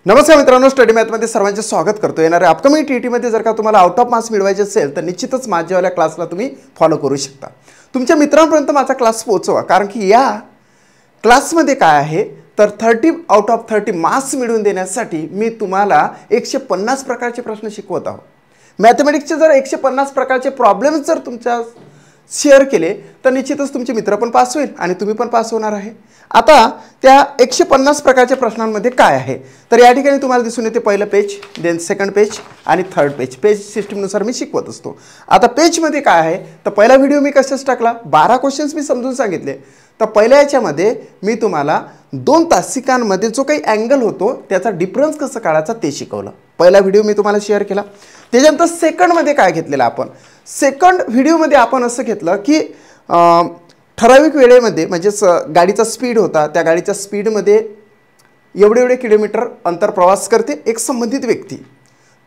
नमस्कार मित्रांनो, स्टडी मॅथमध्ये सर्वांचे स्वागत करतो। येणाऱ्या अपकमिंग टीईटीमध्ये जर का तुम्हाला आउट ऑफ मार्क्स मिळवायचे असेल तर निश्चितच माझ्यावाल्या क्लासला तुम्ही फॉलो करू शकता। तुमच्या मित्रांपर्यंत माझा क्लास पोहोचवा, कारण की या क्लासमध्ये काय आहे तर 30 आउट ऑफ 30 मार्क्स मिळवून देण्यासाठी मी तुम्हाला 150 प्रकारचे प्रश्न शिकवत आहोत। मॅथमॅटिक्सचे जर 150 प्रकारचे प्रॉब्लेम्स जर तुमच्या शेअर केले तर निश्चितच तुमचे मित्र पण पास होईल आणि तुम्ही पण पास होणार आहे। आता त्या 150 प्रकारच्या प्रश्नांमध्ये काय आहे तर या ठिकाणी तुम्हाला दिसून येते पहिलं पेज, देन सेकंड पेज आणि थर्ड पेज। पेज सिस्टमनुसार मी शिकवत असतो। आता पेजमध्ये काय आहे तर पहिला व्हिडिओ मी कशाच टाकला, 12 क्वेश्चन्स मी समजून सांगितले। तर पहिल्या याच्यामध्ये मी तुम्हाला 2 तासिकांमध्ये जो काही अँगल होतो त्याचा डिफरन्स कसं काढायचा ते शिकवलं। पहिला व्हिडिओ मी तुम्हाला शेअर केला। त्याच्यानंतर सेकंडमध्ये काय घेतलेलं आपण, सेकंड व्हिडिओमध्ये आपण असं घेतलं की ठराविक वेळेमध्ये म्हणजेच गाडीचा स्पीड होता, त्या गाडीच्या स्पीडमध्ये एवढे किलोमीटर अंतर प्रवास करते एक संबंधित व्यक्ती,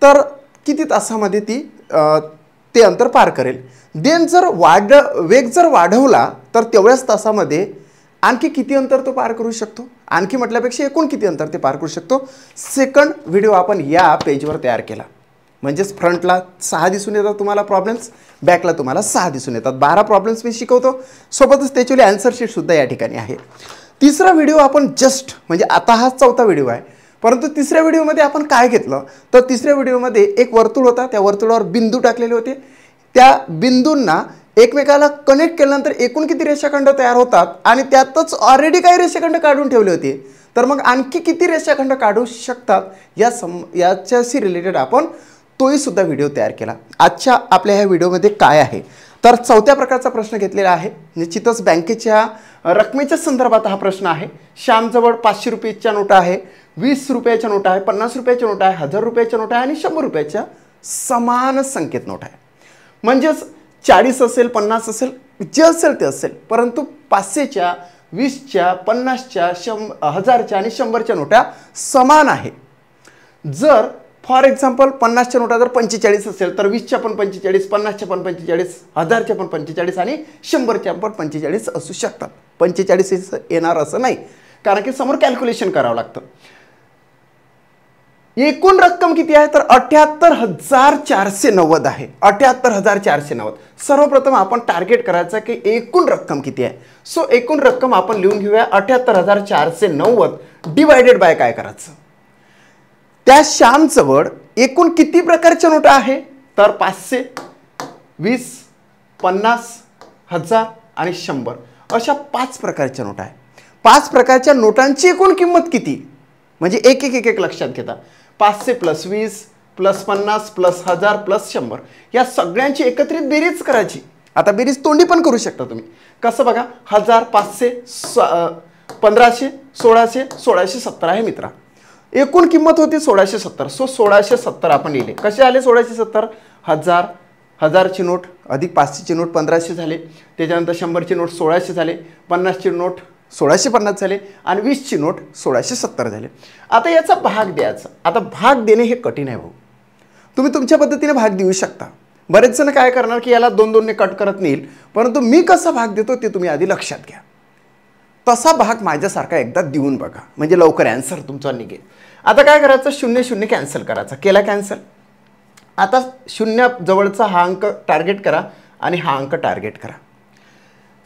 तर किती तासामध्ये ती ते अंतर पार करेल। देन जर वेग जर वाढवला तर तेवढ्याच तासामध्ये आणखी किती अंतर तो पार करू शकतो, आणखी म्हटल्यापेक्षा एकूण किती अंतर ते पार करू शकतो। सेकंड व्हिडिओ आपण या पेजवर तयार केला। म्हणजेच फ्रंटला 6 दिसून येतात तुम्हाला प्रॉब्लेम्स, बॅकला तुम्हाला 6 दिसून येतात। 12 प्रॉब्लेम्स मी शिकवतो, सोबतच त्याच्यावली आन्सर शीट सुद्धा या ठिकाणी आहे। तिसरा व्हिडिओ आपण जस्ट म्हणजे आता हा चौथा व्हिडिओ आहे, परंतु तिसऱ्या व्हिडिओमध्ये आपण काय घेतलं तर तिसऱ्या व्हिडिओमध्ये एक वर्तुळ होता, त्या वर्तुळावर बिंदू टाकलेले होते। त्या बिंदूंना एकमेकाला कनेक्ट केल्यानंतर एकूण किती रेषाखंड तयार होतात आणि त्यातच ऑलरेडी काही रेषाखंड काढून ठेवले होते, तर मग आणखी किती रेषाखंड काढू शकतात याच्याशी रिलेटेड आपण तोही सुद्धा व्हिडिओ तयार केला। आजच्या आपल्या ह्या व्हिडिओमध्ये काय आहे तर चौथ्या प्रकारचा प्रश्न घेतलेला आहे। निश्चितच बँकेच्या रकमेच्या संदर्भात हा प्रश्न आहे। श्यामजवळ 500 रुपयाच्या नोटा आहे, 20 रुपयाच्या नोटा आहे, 50 रुपयाच्या नोटा आहे, 1000 रुपयाच्या नोटा आहे आणि 100 रुपयाच्या समान संख्येत नोट आहे। म्हणजेच 40 असेल, 50 असेल, जे असेल ते असेल, परंतु 500च्या, 20च्या, 50च्या, 1000च्या आणि 100च्या नोटा समान आहे। जर फॉर एक्झाम्पल 50च्या नोटा जर 45 असेल तर 20च्या पण 45, 50च्या पण 45, 1000च्या पण 45 आणि 100च्या पण 45 असू शकतात। 45 येणार असं नाही, कारण की समोर कॅल्क्युलेशन करावं लागतं। एकूण रक्कम किती आहे तर 78490 आहे। 78490। सर्वप्रथम आपण टार्गेट करायचं की एकूण रक्कम किती आहे। सो एकूण रक्कम आपण लिहून घेऊया, 78490 डिवायडेड बाय काय करायचं, त्या श्यामजवळ एकूण किती प्रकारच्या नोटा आहे तर 500, 20, 50, 1000 आणि 100 अशा 5 प्रकारच्या नोटा आहे। 5 प्रकारच्या नोटांची एकूण किंमत किती, म्हणजे एक लक्षात घेता 500 प्लस 20 प्लस 50 प्लस 1000 प्लस 100 या सगळ्यांची एकत्रित बेरीज करायची। आता बेरीज तोंडी पण करू शकता तुम्ही, कसं बघा, 1000, 500, 1500, 1600, 1670 आहे मित्रा। एकूण किंमत होती 1670, सो 1670 आपण लिहिले। कसे आले 1670, 1000ची नोट अधिक 500ची नोट 1500 झाले, त्याच्यानंतर 100ची नोट 1600 झाले, 50ची नोट 1650 झाले आणि 20ची नोट 1670 झाले। आता याचा भाग द्यायचा। आता भाग देणे हे कठीण आहे भाऊ, तुम्ही तुमच्या पद्धतीने भाग देऊ शकता। बरेच जण काय करणार की याला 2-2 ने कट करत नेईल, परंतु मी कसा भाग देतो ते तुम्ही आधी लक्षात घ्या। तसा भाग माझ्यासारखा एकदा देऊन बघा, म्हणजे लवकर आन्सर तुमचा निघेल। आता काय करायचं, 0 कॅन्सल करायचा, केला कॅन्सल। आता 0 जवळचा हा अंक टार्गेट करा आणि हा अंक टार्गेट करा।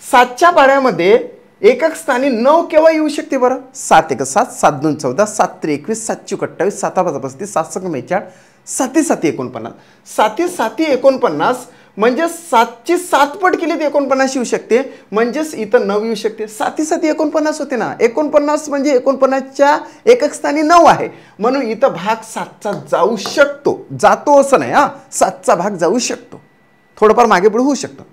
7च्या पाड्यामध्ये एकक स्थानी 9 केव्हा येऊ शकते बरं, 7 1 7, 7 2 14, 7 3 21, 7 4 28, 7 5 35, 7 6 42, 7 7 49, 7 7 49 म्हणजे 7ची 7 पट केली तर 49 येऊ शकते, म्हणजेच इथं 9 येऊ शकते। 7 7 49 होते ना, 49 म्हणजे 49च्या एकक स्थानी 9 आहे, म्हणून इथं भाग 7चा जाऊ शकतो, जातो असं नाही हा, 7चा भाग जाऊ शकतो, थोडंफार मागे पुढे होऊ शकतो।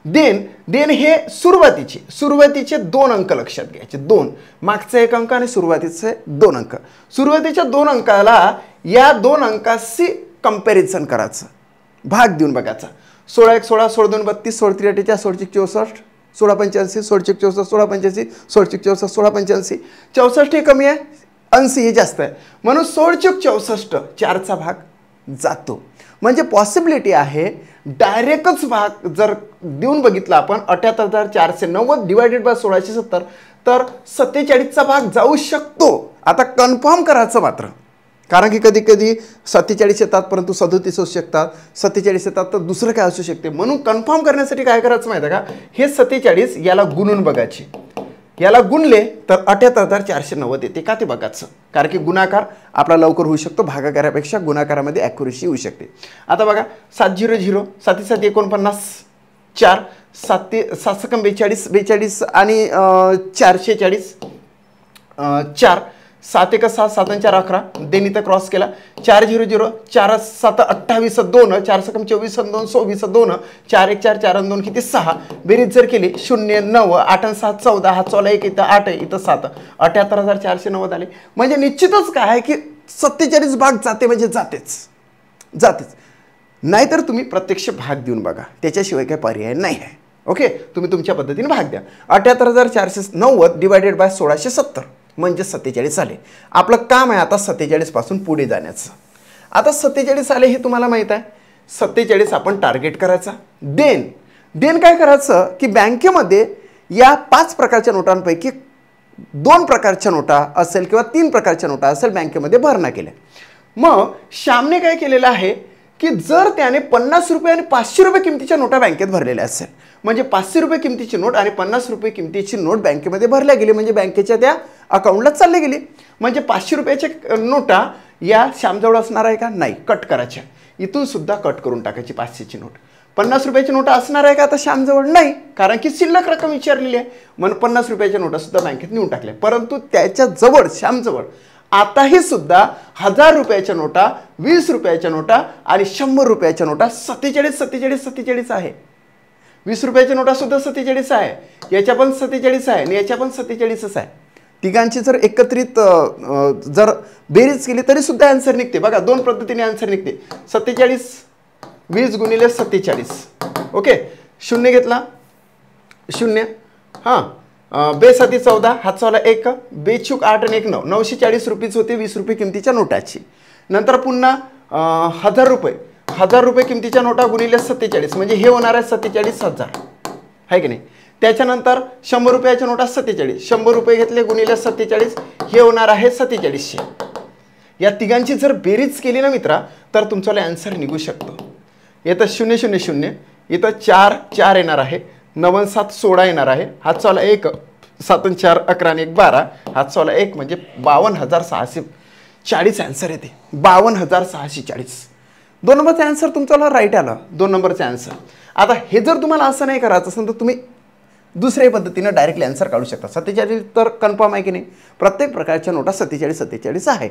देन हे सुरुवातीचे 2 अंक लक्षात घ्यायचे, 2 मागचा 1 अंक आणि सुरुवातीचे 2 अंक। सुरुवातीच्या 2 अंकाला या 2 अंकाशी कंपॅरिझन करायचं, भाग देऊन बघायचा। 16 1 16, 16 2 32, 16 3 48, 16 4 64, 16 85, 16 64, 16 85, 16 64, 16 85, 64 हे कमी आहे, 80 हे जास्त आहे, म्हणून 16 64 4चा भाग जातो। म्हणजे पॉसिबिलिटी आहे डायरेक्टच भाग जर देऊन बघितला आपण 78490 डिवायडेड बाय 1670 तर 47चा भाग जाऊ शकतो। आता कन्फर्म करायचं मात्र कारण की कधी कधी 47 येतात परंतु 37 असू शकतात, 47 येतात तर दुसरं काय असू शकते. म्हणून कन्फर्म करण्यासाठी काय करायचं माहिती आहे का, हे 47 याला गुणून बघायचे. याला गुणले तर 78,490 येते का ते बघायचं. कारण की गुणाकार आपला लवकर होऊ शकतो, भागाकारापेक्षा गुणाकारामध्ये ॲक्युरेसी होऊ शकते. आता बघा 700 7 7 49 4 7 7 42 42 आणि 440 4 7 1 6 7 4 11 देन इथं क्रॉस केला 400 4 7 28 2 4 7 24 2 26 2 4 1 4 4 2 किती 6 बेरीज जर केली 0 9 8 7 14 हा चौला 1 इथं 8 इथं 7 78,490 आले. म्हणजे निश्चितच काय आहे की 47 भाग जाते म्हणजे जातेच. नाहीतर तुम्ही प्रत्यक्ष भाग देऊन बघा, त्याच्याशिवाय काही पर्याय नाही आहे. ओके, तुम्ही तुमच्या पद्धतीने भाग द्या. 78,490 डिवायडेड बाय 1670 म्हणजे 47 आले. आपलं काम आहे आता 47 पासून पुढे जाण्याचं. आता 47 आले हे तुम्हाला माहीत आहे. 47 आपण टार्गेट करायचा. देन काय करायचं की बँकेमध्ये या 5 प्रकारच्या नोटांपैकी 2 प्रकारच्या नोटा असेल किंवा 3 प्रकारच्या नोटा असेल बँकेमध्ये भरणा केल्या. मग श्यामने काय केलेलं आहे की जर त्याने 50 रुपये आणि 500 रुपये किमतीच्या नोटा बँकेत भरलेल्या असेल, म्हणजे 500 रुपये किमतीची नोट आणि 50 रुपये किमतीची नोट बँकेमध्ये भरल्या गेली, म्हणजे बँकेच्या त्या अकाउंटला चालले गेली. म्हणजे 500 रुपयाच्या नोटा या श्यामजवळ असणार आहे का, नाही, कट करायच्या. इथून सुद्धा कट करून टाकायची 500ची नोट. 50 रुपयाची नोटा असणार आहे का आता श्यामजवळ, नाही, कारण की शिल्लक रक्कम विचारलेली आहे. म्हणून 50 रुपयाच्या नोटा सुद्धा बँकेत नेऊन टाकल्या. परंतु त्याच्या जवळ श्यामजवळ आताही सुद्धा 1000 रुपयाच्या नोटा, 20 रुपयाच्या नोटा आणि 100 रुपयाच्या नोटा 47 आहे. 20 रुपयाच्या नोटा सुद्धा 47 आहे, याच्या पण 47 आहे आणि याच्या पण 47च आहे. तिघांची जर एकत्रित जर बेरीज केली तरी सुद्धा आन्सर निघते. बघा 2 पद्धतीने आन्सर निघते. 47 20 गुणिले 47. ओके, 0 घेतला 0 हां, बेसाती 14 हातचावला 1 बेचूक 8 आणि 1 9 940 रुपीज होते 20 रुपये किमतीच्या नोटाची. नंतर पुन्हा 1000 रुपये किमतीच्या नोटा गुणिले 47 म्हणजे हे होणार आहे 47,000 आहे की नाही. त्याच्यानंतर 100 रुपयाच्या नोटा 47 100 रुपये घेतले गुणिले 47 हे होणार आहे 4700. या तिघांची जर बेरीज केली ना मित्रा तर तुमच्याला आन्सर निघू शकतो. येतं 0 0 0 इथं 4 4 येणार आहे, 9 7 16 येणार आहे, हातचावला 1 7 4 11 आणि 1 12 हातचावला 1 म्हणजे 52,640 आन्सर येते. 52,640. 2 नंबरचा आन्सर तुमच्याला राईट आला. 2 नंबरचा आन्सर. आता हे जर तुम्हाला असं नाही करायचं असेल तर तुम्ही दुसऱ्या पद्धतीनं डायरेक्टली आन्सर काढू शकता. 47 तर कन्फर्म आहे की नाही, प्रत्येक प्रकारच्या नोटा 47 आहे.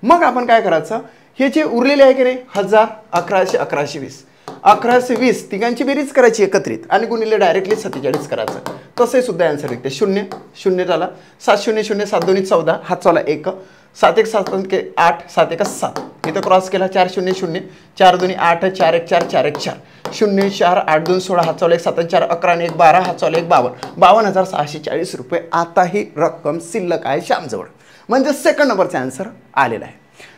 मग आपण काय करायचं, हे जे उरलेले आहे की नाही 1000 1100 1120 1120 तिघांची बेरीज करायची एकत्रित आणि गुणिले डायरेक्टली 47 करायचं. तसे सुद्धा आन्सर निघते. 0 0 झाला 7 0 0 7 2 14 हातचावला 1 7 1 7 8 7 1 7 इथं क्रॉस केला 4 0 0 4 2 8 4 1 4 4 1 4 0 4 8 2 16 हातचावला 1 7 4 11 आणि 1 12 हातचावला 1 52 52,640 रुपये आताही रक्कम शिल्लक आहे श्यामजवळ. म्हणजे सेकंड नंबरचा आन्सर आलेला आहे.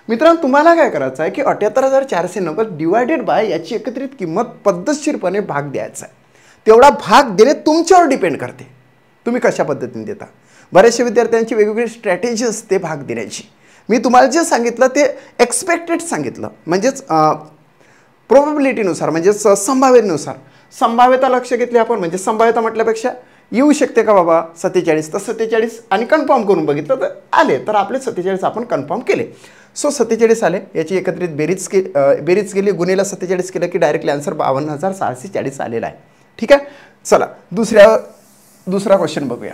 मित्रांनो तुम्हाला काय करायचं आहे की 78,490 डिवायडेड बाय याची एकत्रित किंमत पद्धतशीरपणे भाग द्यायचा आहे. तेवढा भाग देणे तुमच्यावर डिपेंड करते, तुम्ही कशा पद्धतीने देता. बऱ्याचशा विद्यार्थ्यांची वेगवेगळी स्ट्रॅटेजी असते भाग देण्याची. मी तुम्हाला जे सांगितलं ते एक्सपेक्टेड सांगितलं, म्हणजेच प्रोबॅबिलिटीनुसार म्हणजेच संभाव्यता लक्ष घेतली आपण. म्हणजे संभाव्यता म्हटल्यापेक्षा येऊ शकते का बाबा 47 तर 47 आणि कन्फर्म करून बघितलं तर आले, तर आपले 47 आपण कन्फर्म केले. सो 47 आले, याची एकत्रित बेरीज केली गुणिले 47 केलं की डायरेक्टली आन्सर 52,640 आलेला आहे. ठीक आहे, चला दुसरा क्वेश्चन बघूया.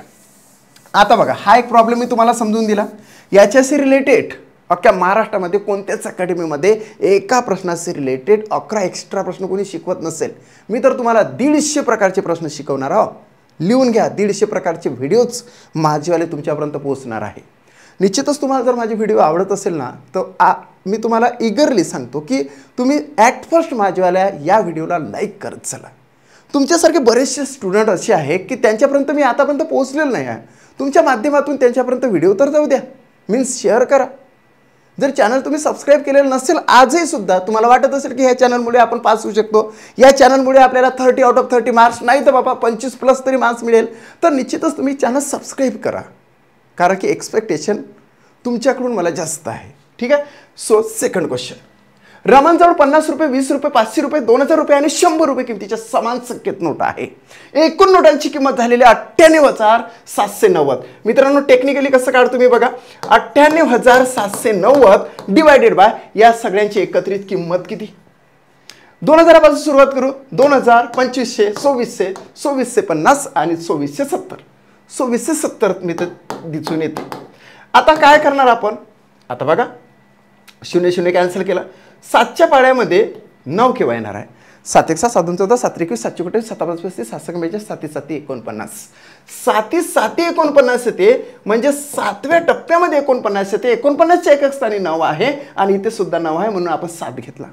आता बघा हा एक प्रॉब्लेम मी तुम्हाला समजून दिला. याच्याशी रिलेटेड अख्ख्या महाराष्ट्रामध्ये कोणत्याच अकॅडमीमध्ये एका प्रश्नाशी रिलेटेड 11 एक्स्ट्रा प्रश्न कोणी शिकवत नसेल. मी तर तुम्हाला 150 प्रकारचे प्रश्न शिकवणार आहो. लिहून घ्या, 150 प्रकारचे व्हिडिओज माझेवाले तुमच्यापर्यंत पोहोचणार आहे. निश्चितच तुम्हाला जर माझे व्हिडिओ आवडत असेल ना तर मी तुम्हाला इगरली सांगतो की तुम्ही ॲट फर्स्ट माझ्यावाल्या या व्हिडिओला लाईक करत चला. तुमच्यासारखे बरेचसे स्टुडंट असे आहे की त्यांच्यापर्यंत मी आतापर्यंत पोहोचलेलं नाही आहे. तुमच्या माध्यमातून त्यांच्यापर्यंत व्हिडिओ तर जाऊ द्या, मीन्स शेअर करा. जर चॅनल तुम्ही सबस्क्राईब केलेलं नसेल आजही सुद्धा तुम्हाला वाटत असेल की ह्या चॅनलमुळे आपण पास होऊ शकतो, या चॅनलमुळे आपल्याला 30 आउट ऑफ 30 मार्क्स नाही तर बाबा 25+ तरी मार्क्स मिळेल, तर निश्चितच तुम्ही चॅनल सबस्क्राईब करा. कारण की एक्सपेक्टेशन तुमच्याकडून मला जास्त आहे. ठीक आहे. सो सेकंड क्वेश्चन, रमणजवळ 50 रुपये, 20 रुपये, 500 रुपये, 2000 रुपये आणि 100 रुपये किमतीच्या समान संख्येत नोटा आहे. एकूण नोटांची किंमत झालेली 98,790. मित्रांनो टेक्निकली कसं काढतो मी बघा, 98,790 डिवायडेड बाय या सगळ्यांची एकत्रित किंमत किती. 2000 पासून सुरुवात करू. 2000, 2500, 2400, 2450 आणि 2470. 2470 मी तर दिसून येते. आता काय करणार आपण, आता बघा 0 0 कॅन्सल केला. 7च्या पाड्यामध्ये 9 केव्हा येणार आहे. 7 1 7 2 14 7 21 7 24 7 5 35 7 6 42 7 7 49. 7 7 49 येते, म्हणजे 7व्या टप्प्यामध्ये 49 येते. 49च्या एकक स्थानी 9 आहे आणि इथे सुद्धा 9 आहे, म्हणून आपण 7 घेतला.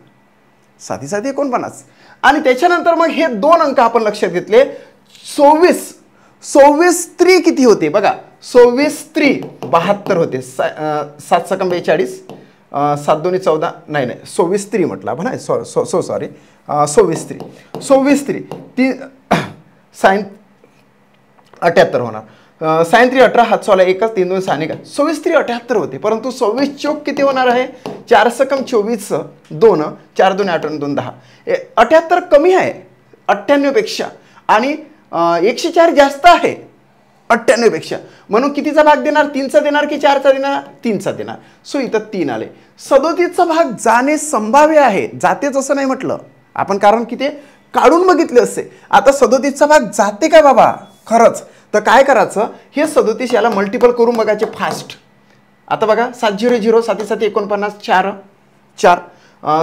7 7 49. आणि त्याच्यानंतर मग हे 2 अंक आपण लक्षात घेतले. 24 3 किती होते बघा, 24 3 72 होते. 7 7 42, 7 2 14, नाही 24 3 म्हटलं आपण, सॉरी 24 3, 24 3 3 साइन 78 होणार. साइन 3 18, हात सोला 1 3 2 6 का 24 3 78 होते. परंतु 24 चौक किती होणार आहे, 4 सकम 24 2, 4 2 8 2 10. 78 कमी आहे 98 पेक्षा आणि 104 जास्त आहे 98 पेक्षा, म्हणून कितीचा भाग देणार, 3चा देणार की 4चा देणार, 3चा देणार. सो इथं 3 आले. 37चा भाग जाणे संभाव्य आहे, जातेच असं नाही म्हटलं आपण, कारण की ते काढून बघितले असते. आता 37चा भाग जाते का बाबा खरंच, तर काय करायचं, हे 37 याला मल्टिपल करून बघायचे फास्ट. आता बघा 7 0 0 7 7 49 4 4,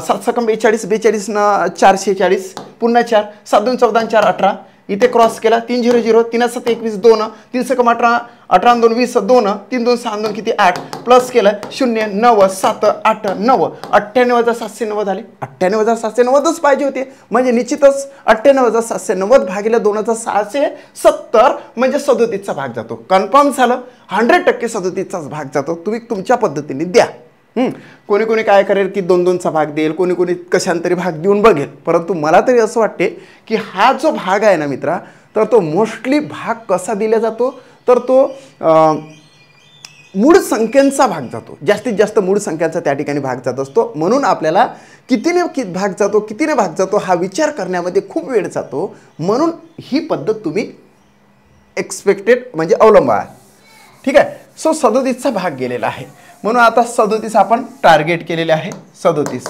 7 सकम 42 42 न 440, पुन्हा 4 7 2 14 4 18. इथे क्रॉस केला. 3 0 0 3 7 21 2, 3 सकम 18 18 2 20 2, 3 2 6 2 किती 8, प्लस केलं 0 9 7 8 9, 98,790 आले. 98,790च पाहिजे होते, म्हणजे निश्चितच 98,790 भागिले 2,670 म्हणजे 37चा भाग जातो. कन्फर्म झालं, 100% 37चाच भाग जातो. तुम्ही तुमच्या पद्धतीने द्या. कोणी कोणी काय करेल की 2-2चा भाग देईल, कोणी कोणी कशांतरी भाग देऊन बघेल. परंतु मला तरी असं वाटते की हा जो भाग आहे ना मित्रा, तर तो मोस्टली भाग कसा दिला जातो, तर तो मूळ संख्यांचा भाग जातो. जास्तीत जास्त मूळ संख्यांचा त्या ठिकाणी भाग जात असतो. म्हणून आपल्याला कितीने भाग जातो, कितीने भाग जातो हा विचार करण्यामध्ये खूप वेळ जातो. म्हणून ही पद्धत तुम्ही एक्सपेक्टेड म्हणजे अवलंबा. ठीक आहे. सो 37चा भाग गेलेला आहे, म्हणून आता 37 आपण टार्गेट केलेले आहे. 37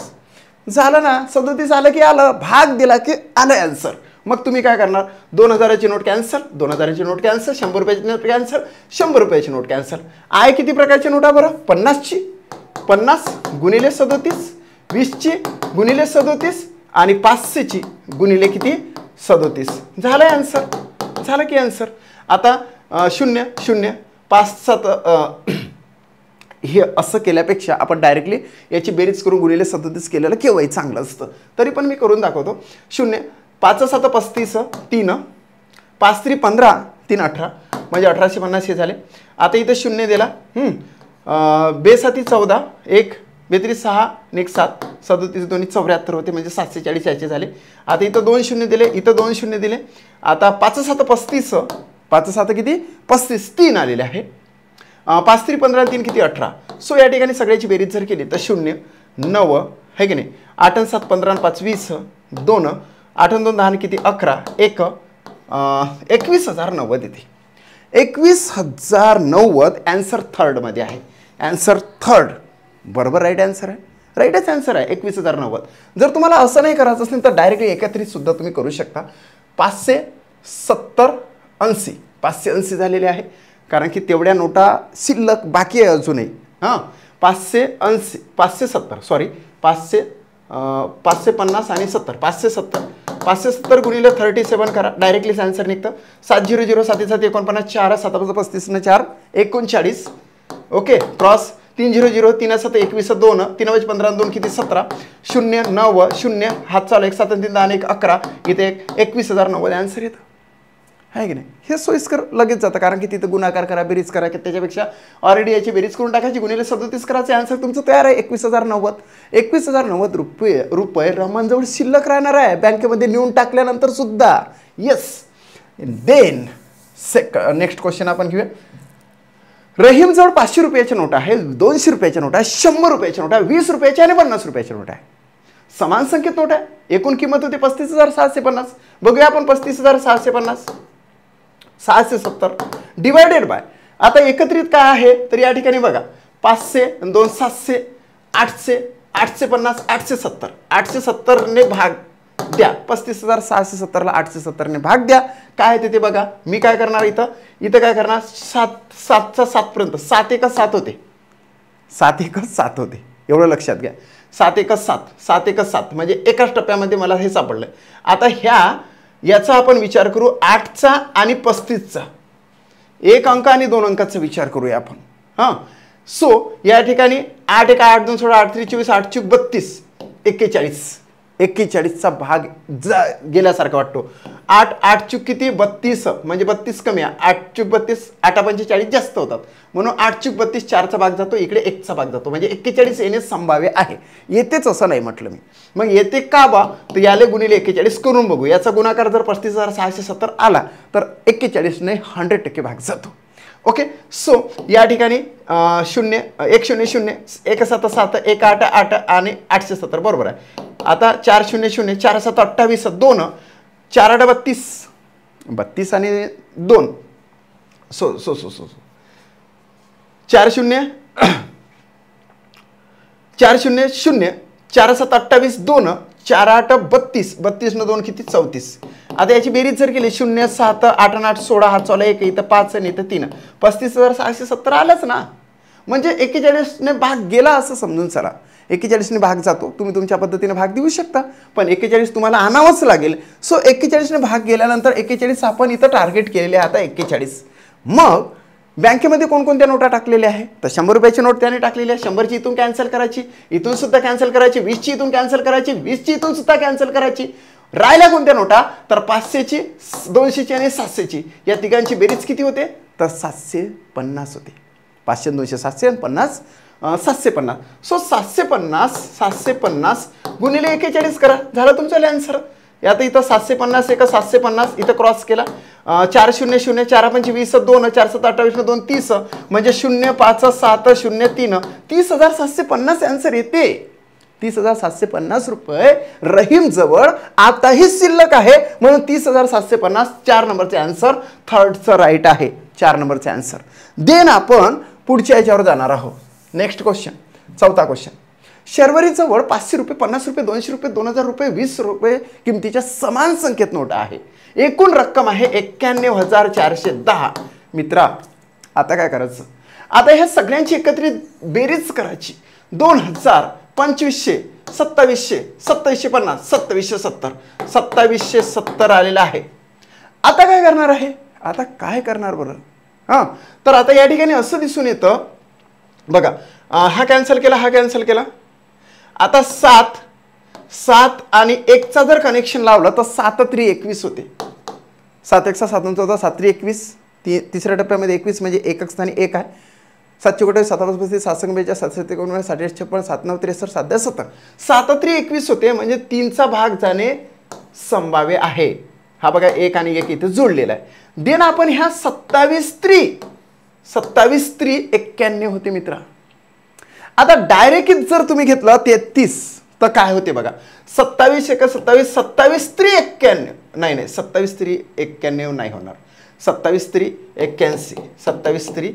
झालं ना, 37 आलं की आलं, भाग दिला की आलं आन्सर. मग तुम्ही काय करणार, 2000ची नोट कॅन्सल, 2000ची नोट कॅन्सल, 100 रुपयाची नोट कॅन्सल, 100 रुपयाची नोट कॅन्सल. आहे किती प्रकारची नोट आहे बरं, 50ची, 50 गुणिले 37, 20ची गुणिले 37 आणि 500ची गुणिले किती 37. झालं आन्सर, झालं की आन्सर. आता 0 0 5 7 हे असं केल्यापेक्षा आपण डायरेक्टली याची बेरीज करून गुणिले 37 केलेलं केव्हाही चांगलं असतं. तरी पण मी करून दाखवतो. 0 5 7 35 3, 5 3 15 3 18 म्हणजे 1850 हे झाले. आता इथं 0 दिला, 2 7 14 1 2 6 1 7 37 2 74 होते, म्हणजे 740 याचे झाले. आता इथं 2 0 दिले, इथं 2 0 दिले. आता 5 7 35, 5 7 किती 35 3 आलेले आहे. 5 3 15 3 किती 18. सो या ठिकाणी सगळ्याची बेरीज जर केली तर 0 9 आहे की नाही, 8 7 15 5 20 2, 8 2 10 किती 11 1, 21,090 येते. 21,090 ॲन्सर थर्डमध्ये आहे. ॲन्सर थर्ड बरोबर राईट ॲन्सर आहे, राईटच ॲन्सर आहे 21,090. जर तुम्हाला असं नाही करायचं असेल तर डायरेक्टली एकत्रित सुद्धा तुम्ही करू शकता. 570 80 580 झालेले आहे, कारण की तेवढ्या नोटा शिल्लक बाकी आहे अजूनही. 580 570 सॉरी 550 आणि 70 570 गुणिले 37 करा, डायरेक्टली आन्सर निघतं. 7 0 0 7 7 49 4 7 35 न 4 39. ओके, क्रॉस 3 0 0 3 7 21 2 3 15 2 किती 17 0 9 0 हात चालू 1 7 3 10 1 11 इथे 21,090 आन्सर येतं आहे की नाही. हे सोयीस्कर लगेच जातं, कारण की तिथं गुणाकार करा, बेरीज करा, की त्याच्यापेक्षा ऑलरेडी याची बेरीज करून टाकायची, गुणिले 37 करायचे, आन्सर तुमचं तयार आहे 21,090. 21,090 रुपये रमणजवळ शिल्लक राहणार आहे बँकेमध्ये नेऊन टाकल्यानंतर सुद्धा. येस. देन नेक्स्ट क्वेश्चन आपण घेऊया. रहीमजवळ 500 रुपयाच्या नोट आहे, 200 रुपयाच्या नोट आहे, 100 रुपयाच्या नोट आहे, 20 रुपयाच्या आणि 50 रुपयाच्या नोट आहे. समान संख्येत नोट आहे. एकूण किंमत होती 35,650. बघूया आपण 35,650 670 डिवायडेड बाय, आता एकत्रित काय आहे तर या ठिकाणी बघा 500 आणि 2 700 800 850 870 870 ने भाग द्या. 35,670 ला 870 ने भाग द्या. काय आहे ते बघा. मी काय करणार इथं काय करणार 7 पर्यंत 7 1 7 होते, 7 1 7 होते, एवढं लक्षात घ्या. 7 1 7 7 1 7 म्हणजे एकाच टप्प्यामध्ये मला हे सापडलं. आता याचा आपण विचार करू 8चा आणि 35चा, एक अंक आणि 2 अंकाचा विचार करूया आपण. हां, सो या ठिकाणी 8 1 8 2 16 8 3 24 8 चूक 32 41चा भाग गेल्यासारखा वाटतो. 8 8 चूक किती 32 म्हणजे 32 कमी आहे, 8 चूक 32 8 45 जास्त होतात म्हणून 8 चूक 32 4चा भाग जातो, इकडे 1चा भाग जातो म्हणजे 41 येणे संभाव्य आहे. येतेच असं नाही म्हटलं मी. मग येते का बा तर याले गुणिले 41 करून बघू. याचा गुणाकार जर 35,670 आला तर 41 ने 100% भाग जातो. ओके, सो या ठिकाणी 0 1 0 0 1 7 7 1 8 8 आणि 870 बरोबर आहे. आता 4 0 0 4 7 28 2 4 8 32 32 आणि 2 सो 4 0 4 0 0 4 7 28 2 4 8 32 32 न 2 किती 34. आता याची बेरीज जर केली 0 7 8 8 16 हा चला 1 इथं 5 आणि इथं 3 35,670 आलंच ना. म्हणजे 41 ने भाग गेला असं समजून चला. 41 ने भाग जातो, तुम्ही तुमच्या पद्धतीने भाग देऊ शकता, पण 41 तुम्हाला आणावंच लागेल. सो 41 ने भाग गेल्यानंतर 41 आपण इथं टार्गेट केलेले आहे. आता 41 मग बँकेमध्ये कोणकोणत्या नोटा टाकलेल्या आहे तर 100 रुपयाची नोट त्याने टाकलेली आहे. 100ची इथून कॅन्सल करायची, इथून सुद्धा कॅन्सल करायची, 20ची इथून कॅन्सल करायची, 20ची इथून सुद्धा कॅन्सल करायची. राहिल्या कोणत्या नोटा तर 500ची 200ची आणि 700ची. या तिघांची बेरीज किती होते तर 750 होते. 500 200 700 50 750. सो 750 गुणिले 41 करा, झालं तुमचं आन्सर. आता इथं 750 1 750 इथं क्रॉस केला. 4 0 0 4 5 20 2 4 7 28 2 30 म्हणजे 0 5 7 0 3 30,750 आन्सर येते. 30,750 रुपये रहीम जवळ आताही शिल्लक आहे म्हणून 30,750 4 नंबरचे आन्सर थर्डचं राईट आहे. 4 नंबरचे आन्सर. देन आपण पुढच्या याच्यावर जाणार आहोत. नेक्स्ट क्वेश्चन, चौथा क्वेश्चन. शर्वरीजवळ 500 रुपये 50 रुपये 200 रुपये 2000 रुपये 20 रुपये किमतीच्या समान संख्येत नोट आहे. एकूण रक्कम आहे 91,410. मित्रा आता काय करायचं, आता ह्या सगळ्यांची एकत्रित बेरीज करायची. 2000 2500 2700 2750 2770 2770 आलेला आहे. आता काय करणार आहे, आता काय करणार बरं. हां, तर आता या ठिकाणी असं दिसून येतं बघा, हा कॅन्सल केला, हा कॅन्सल केला. आता 7 आणि 1चा जर कनेक्शन लावलं तर 7 3 21 होते. 7 1 7 14 7 3 21. तिसऱ्या टप्प्यामध्ये 21 म्हणजे एकक स्थानी 1 आहे. 7 4 7 5 35 7 45 7 7 59 7 8 56 7 9 63 7 10 70 7 3 21 होते म्हणजे 3चा भाग जाणे संभाव्य आहे. हा बघा 1 आणि 1 इथे जोडलेला आहे. देन आपण ह्या 27 3 91 होते मित्रा. आता डायरेक्ट जर तुम्ही घेतलं 33 तर काय होते बघा, 27 1 27 27 3 91 नाही 27 3 91 नाही होणार. 27 3 81 27 3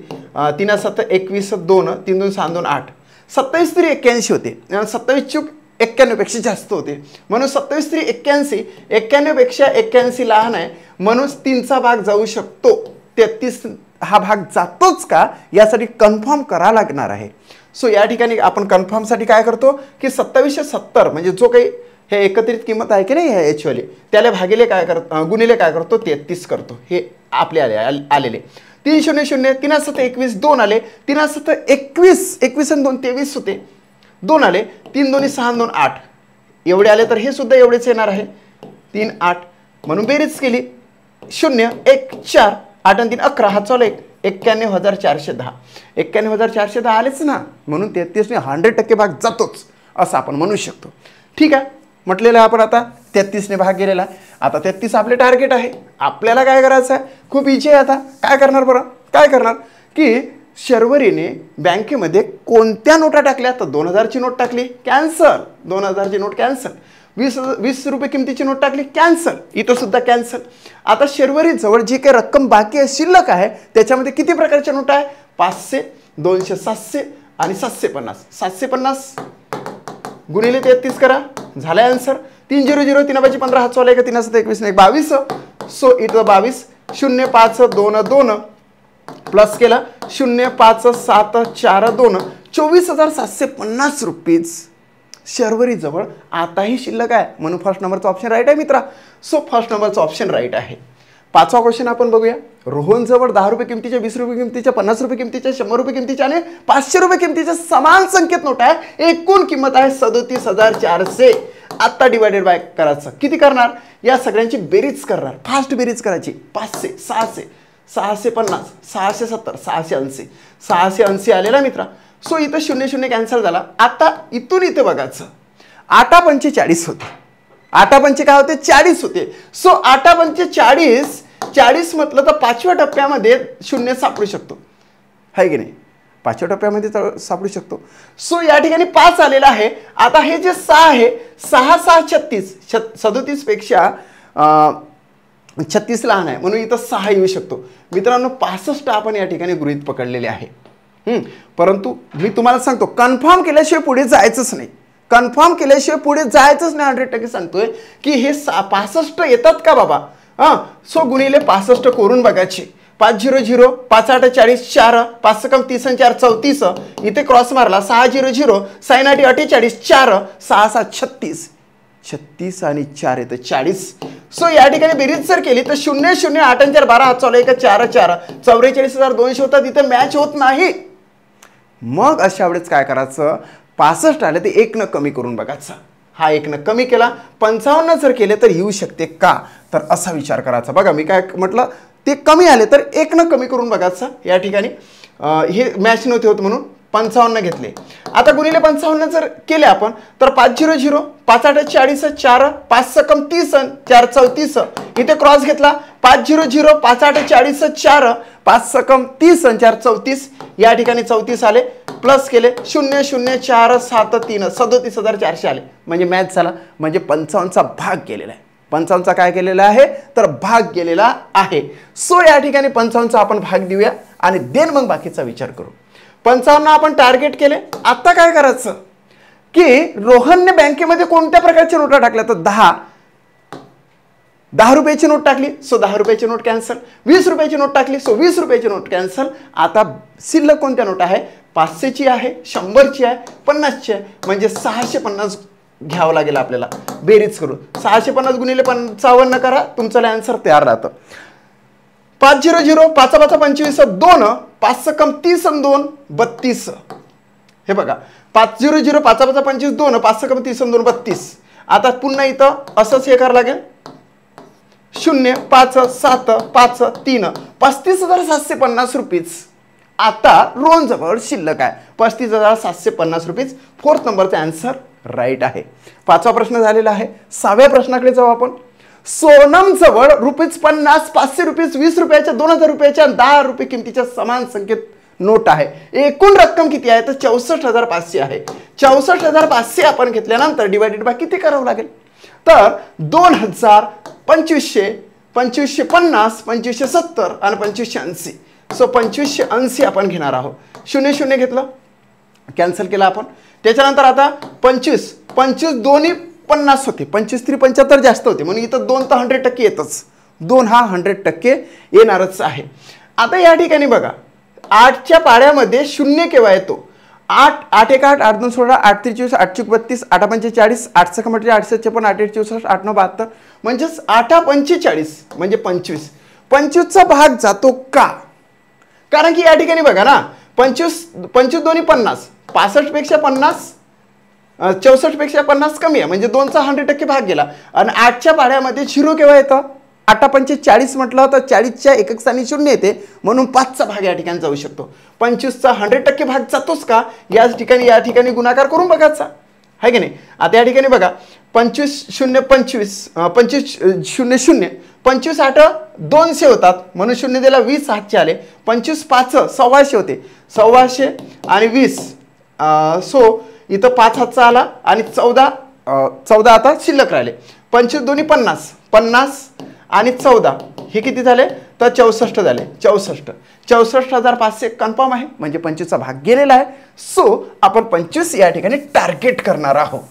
3 7 21 2 3 2 6 2 8 27 3 81 होते. 27 चूक 91 पेक्षा जास्त होते म्हणून 27 3 81 91 पेक्षा 81 लहान आहे म्हणून 3चा भाग जाऊ शकतो. 33 हा भाग जातोच का यासाठी कन्फर्म करा लागणार आहे. सो या ठिकाणी आपण कन्फर्मसाठी काय करतो की 2770 म्हणजे जो काही हे एकत्रित किंमत आहे की नाही हे एचवाली त्याला भागिले काय करतो गुणिले काय करतो 33 करतो. हे आपले आलेले 3 0 0 3 7 21 2 आले. 3 7 21 21 आणि 2 23 होते. 2 आले. 3 2 6 2 8 एवढे आले तर हे सुद्धा एवढेच येणार आहे 3 8 म्हणून बेरीज केली 0 1 4 8 आणि 3 11 हा चला 91,410 91,410 आलेच ना म्हणून 33 ने 100% भाग जातोच असं आपण म्हणू शकतो. ठीक आहे म्हटलेलं आहे आपण. आता 33 ने भाग गेलेला आहे. आता 33 आपले टार्गेट आहे. आपल्याला काय करायचं आहे खूप इजी आहे. आता काय करणार बरं, काय करणार की शर्वरीने बँकेमध्ये कोणत्या नोटा टाकल्या? तर 2000ची नोट टाकली, कॅन्सल. 2000ची नोट कॅन्सल. 20 रुपये किमतीची नोट टाकली, कॅन्सल. इथं सुद्धा कॅन्सल. आता शर्वरीजवळ जी काही रक्कम बाकी आहे, शिल्लक आहे, त्याच्यामध्ये किती प्रकारच्या नोटा आहे? 500, 200, 700 आणि 750. 750 गुणिले 33 करा, झालाय आन्सर. 300, 3 15 हात चालू आहे का? 3 7 21 22. सो इथं 22. 0 5 2 2 प्लस केला 0 5 7 4 2 24,750 रुपीज शर्वरीजवळ आताही शिल्लक आहे, म्हणून फर्स्ट नंबरचा ऑप्शन राईट आहे मित्रा. सो फर्स्ट नंबरचा ऑप्शन राईट आहे. पाचवा क्वेश्चन आपण बघूया. रोहनजवळ 10 रुपये किमतीच्या, 20 रुपये किमतीच्या, 50 रुपये किमतीच्या, 100 रुपये किमतीच्या आणि 500 रुपये किमतीच्या समान संख्येत नोट आहे. एकूण किंमत आहे 37,400. आता डिवायडेड बाय करायचं. किती करणार? या सगळ्यांची बेरीज करणार. फास्ट बेरीज करायची. 500, 600, 650, 670, 680. 680 आलेला मित्रा. सो इथं 0 0 कॅन्सल झाला. आता इथून इथे बघायचं. 8 पंचे 40 होते. 8 पंचे काय होते? 40 होते. सो 8 पंचे 40, 40 म्हटलं तर 5व्या टप्प्यामध्ये 0 सापडू शकतो, आहे की नाही? 5व्या टप्प्यामध्ये सापडू शकतो. सो या ठिकाणी 5 आलेला आहे. आता हे जे 6 आहे, 6 6 36, 37 पेक्षा 36 लहान आहे, म्हणून इथं 6 येऊ शकतो. मित्रांनो 65 आपण या ठिकाणी गृहीत पकडलेले आहे. परंतु मी तुम्हाला सांगतो, कन्फर्म केल्याशिवाय पुढे जायचंच नाही. कन्फर्म केल्याशिवाय पुढे जायचंच नाही. 100% सांगतोय की हे 65 येतात का बाबा? सो गुणिले 65 करून बघायचे. 5 0 0, 5 8 40, 4 5 कम 30 आणि 4 34. इथे क्रॉस मारला. 6 0 0, 6 8 48, 4 6 7 36, 36 आणि 4 येतं 40. सो या ठिकाणी बेरीज जर केली तर 0 0 8 आणि 4 12 हात चालू आहे का? 4 4 44,200 होतात. इथं मॅच होत नाही. मग अशा वेळेस काय करायचं? 65 आले ते 1 न कमी करून बघायचं. हा 1 न कमी केला. 55 जर केले तर येऊ शकते का? तर असा विचार करायचा. बघा मी काय म्हटलं, ते कमी आले तर 1 न कमी करून बघायचं. या ठिकाणी हे मॅच नव्हते होत म्हणून 55 घेतले. आता गुणिले 55 जर केले आपण तर 5 0 0, 5 8 40, 4 5 कम 30 आणि 4 34. इथे क्रॉस घेतला. 5 0 0, 5 8 40, 4 5 कम 30 आणि 4 34. या ठिकाणी 34 आले. प्लस केले 0 0 4 7 3, 37,400 आले. म्हणजे मॅच झाला. म्हणजे 55चा भाग केलेला आहे. 55चा काय केलेला आहे? तर भाग केलेला आहे. सो या ठिकाणी 55चा आपण भाग देऊया आणि देन मग बाकीचा विचार करू. 55 आपण टार्गेट केले. आता काय करायचं की रोहनने बँकेमध्ये कोणत्या प्रकारच्या नोटा टाकल्या? तर 10 रुपयाची नोट टाकली. सो 10 रुपयाची नोट कॅन्सल. 20 रुपयाची नोट टाकली. सो 20 रुपयाची नोट कॅन्सल. आता शिल्लक कोणत्या नोट आहे? 500ची आहे, 100ची आहे, 50ची आहे. म्हणजे 650 घ्यावं लागेल आपल्याला बेरीज करून. 650 गुणिले 55 करा, तुमचं आन्सर तयार राहतं. 5 0 0, 5 5 25, 2 5 कम 30 आणि 2 32. हे बघा 5 0 0, 5 5 25, 2 5 कम 30 आणि 2 32. आता पुन्हा इथं असंच हे करावं लागेल. 0 5 7 5 3, 35,750 रुपीज आता रोहन जवळ शिल्लक आहे. 35,750 रुपीज. फोर्थ नंबरचा आन्सर राईट आहे. 5वा प्रश्न झालेला आहे. 6व्या प्रश्नाकडे जाऊ आपण. सोनम जवळ ₹50, 500 रुपीज, 20 रुपयाच्या, 2000 रुपयाच्या, 10 रुपये किमतीच्या समान संख्येत नोट आहे. एकूण रक्कम किती आहे? तर 64,500 आहे. 64,500 आपण घेतल्यानंतर डिवायडेड बाय किती करावं लागेल? तर 2000, 2500, 2550, 2570 आणि 2580. सो 2580 आपण घेणार आहोत. 0 0 घेतलं, कॅन्सल केला आपण. त्याच्यानंतर आता 25 दोन्ही 50 होते. 25 3 75 जास्त होते, म्हणून इथं 2 तर 100% येतच. 2 हा 100% येणारच आहे. आता या ठिकाणी बघा 8च्या पाड्यामध्ये 0 केव्हा येतो? 8 8 1 8, 8 2 16, 8 3 24, 8 32, 8 5 40, 8 6 8 8 56, 8 8 64, 8 9 72. म्हणजेच 8 45 म्हणजे 25. 25चा भाग जातो का? कारण की या ठिकाणी बघा ना 25 दोन्ही 50, 65 पेक्षा 50, 64 पेक्षा 50 कमी आहे, म्हणजे 2चा 100% भाग गेला. आणि 8च्या पाड्यामध्ये 0 केव्हा येतं? 8 5 40 म्हटलं तर 40च्या एकक स्थानी 0 येते, म्हणून 5चा भाग या ठिकाणी जाऊ शकतो. 25चा 100% भाग जातोच का? या ठिकाणी गुणाकार करून बघायचा आहे की नाही. आता या ठिकाणी बघा 25 0 25, 25 0 0, 25 8 200 होतात म्हणून शून्य दिला, 20 हातचे आले, 25 5 1,600 होते, 1,600 आणि 20 सो इथं 5 हातचा आला आणि 14 आता शिल्लक राहिले, 25 दोन्ही 50, 50 आणि 14 हे किती झाले तर 64 झाले, 64,500 कन्फर्म आहे, म्हणजे 25चा भाग गेलेला आहे. सो आपण 25 या ठिकाणी टार्गेट करणार आहोत.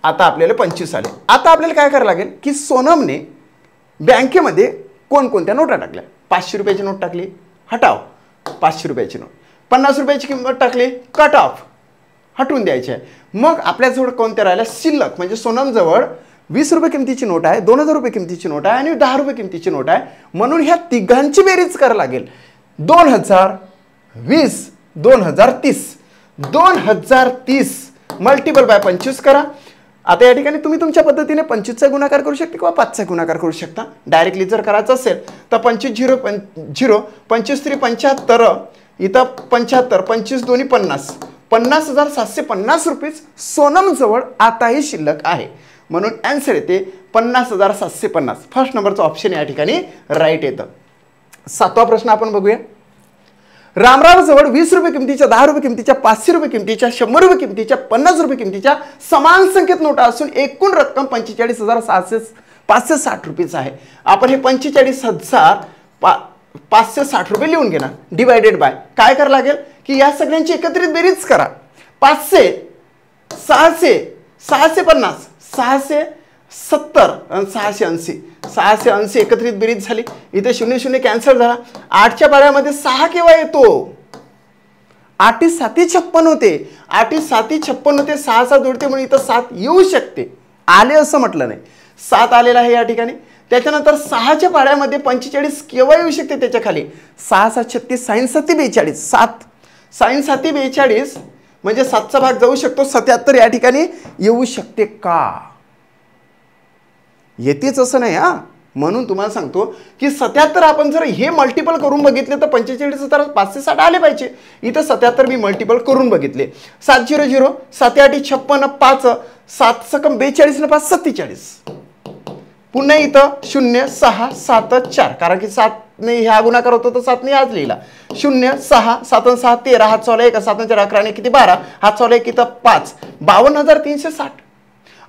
आता आपल्याला 25 आले. आता आपल्याला काय करायला लागेल की सोनमने बँकेमध्ये कोणकोणत्या नोटा टाकल्या. 500 रुपयाची नोट टाकली, हटाव 500 रुपयाची नोट, 50 रुपयाची किंमत टाकली, कट ऑफ, हटवून द्यायची आहे. मग आपल्याजवळ कोणत्या राहिल्या शिल्लक, म्हणजे सोनमजवळ 20 रुपये किमतीची नोट आहे, 2000 रुपये किमतीची नोट आहे आणि 10 रुपये किमतीची नोट आहे. म्हणून ह्या तिघांची बेरीज करायला लागेल. 2020 2030 2030 मल्टिपल बाय 25 करा. आता या ठिकाणी तुम्ही तुमच्या पद्धतीने 25चा गुणाकार करू शकता किंवा 5चा गुणाकार करू शकता. डायरेक्टली जर करायचं असेल तर 25 0 0 25 3 75, इथं 75, 25 दोन्ही 50, 50,750 रुपये सोनमजवळ आताही शिल्लक आहे. म्हणून आन्सर येते 50,750. फर्स्ट नंबरचा ऑप्शन या ठिकाणी राईट येतं. 7वा प्रश्न आपण बघूया. रामरावजवळ 20 रुपये किमतीच्या, 10 रुपये किमतीच्या, 500 रुपये किमतीच्या, 100 रुपये किमतीच्या, 50 रुपये किमतीच्या समान संख्येत नोटा असून एकूण रक्कम 45,560 रुपीच आहे. आपण हे 45,560 रुपये लिहून घेणार, डिवायडेड बाय काय करावं लागेल की या सगळ्यांची एकत्रित बेरीज करा. 500 600 650 670 आणि 680, 680 एकत्रित बेरीज झाली. इथे 0 0 कॅन्सल झाला. 8च्या पाड्यामध्ये 6 केव्हा येतो, 8 7 56 होते, 8 7 56 होते, 6 7 जोडते म्हणून इथं 7 येऊ शकते. आले असं म्हटलं नाही, 7 आलेला आहे या ठिकाणी. त्याच्यानंतर 6च्या पाड्यामध्ये 45 केव्हा येऊ शकते, त्याच्या खाली 6 7 36 साइन 7 42, 7 साइन 7 42 म्हणजे 7चा भाग जाऊ शकतो, 77 या ठिकाणी येऊ शकते का, येतेच असं नाही हा. म्हणून तुम्हाला सांगतो की 77 आपण जर हे मल्टिपल करून बघितले तर 45,560 आले पाहिजे. इथं 77 मी मल्टिपल करून बघितले. 700 7 8 56 5 7 सकम 42 न 5 47. पुन्हा इथं 0 6 7 4 कारण की 7 ने ह्या गुणाकार होतो तर 7 ने आज लिहिला. 0 6 7 6 13 हात चौला 1 7 4 11 किती 12 हात चौला 1 इथं 5 52,360.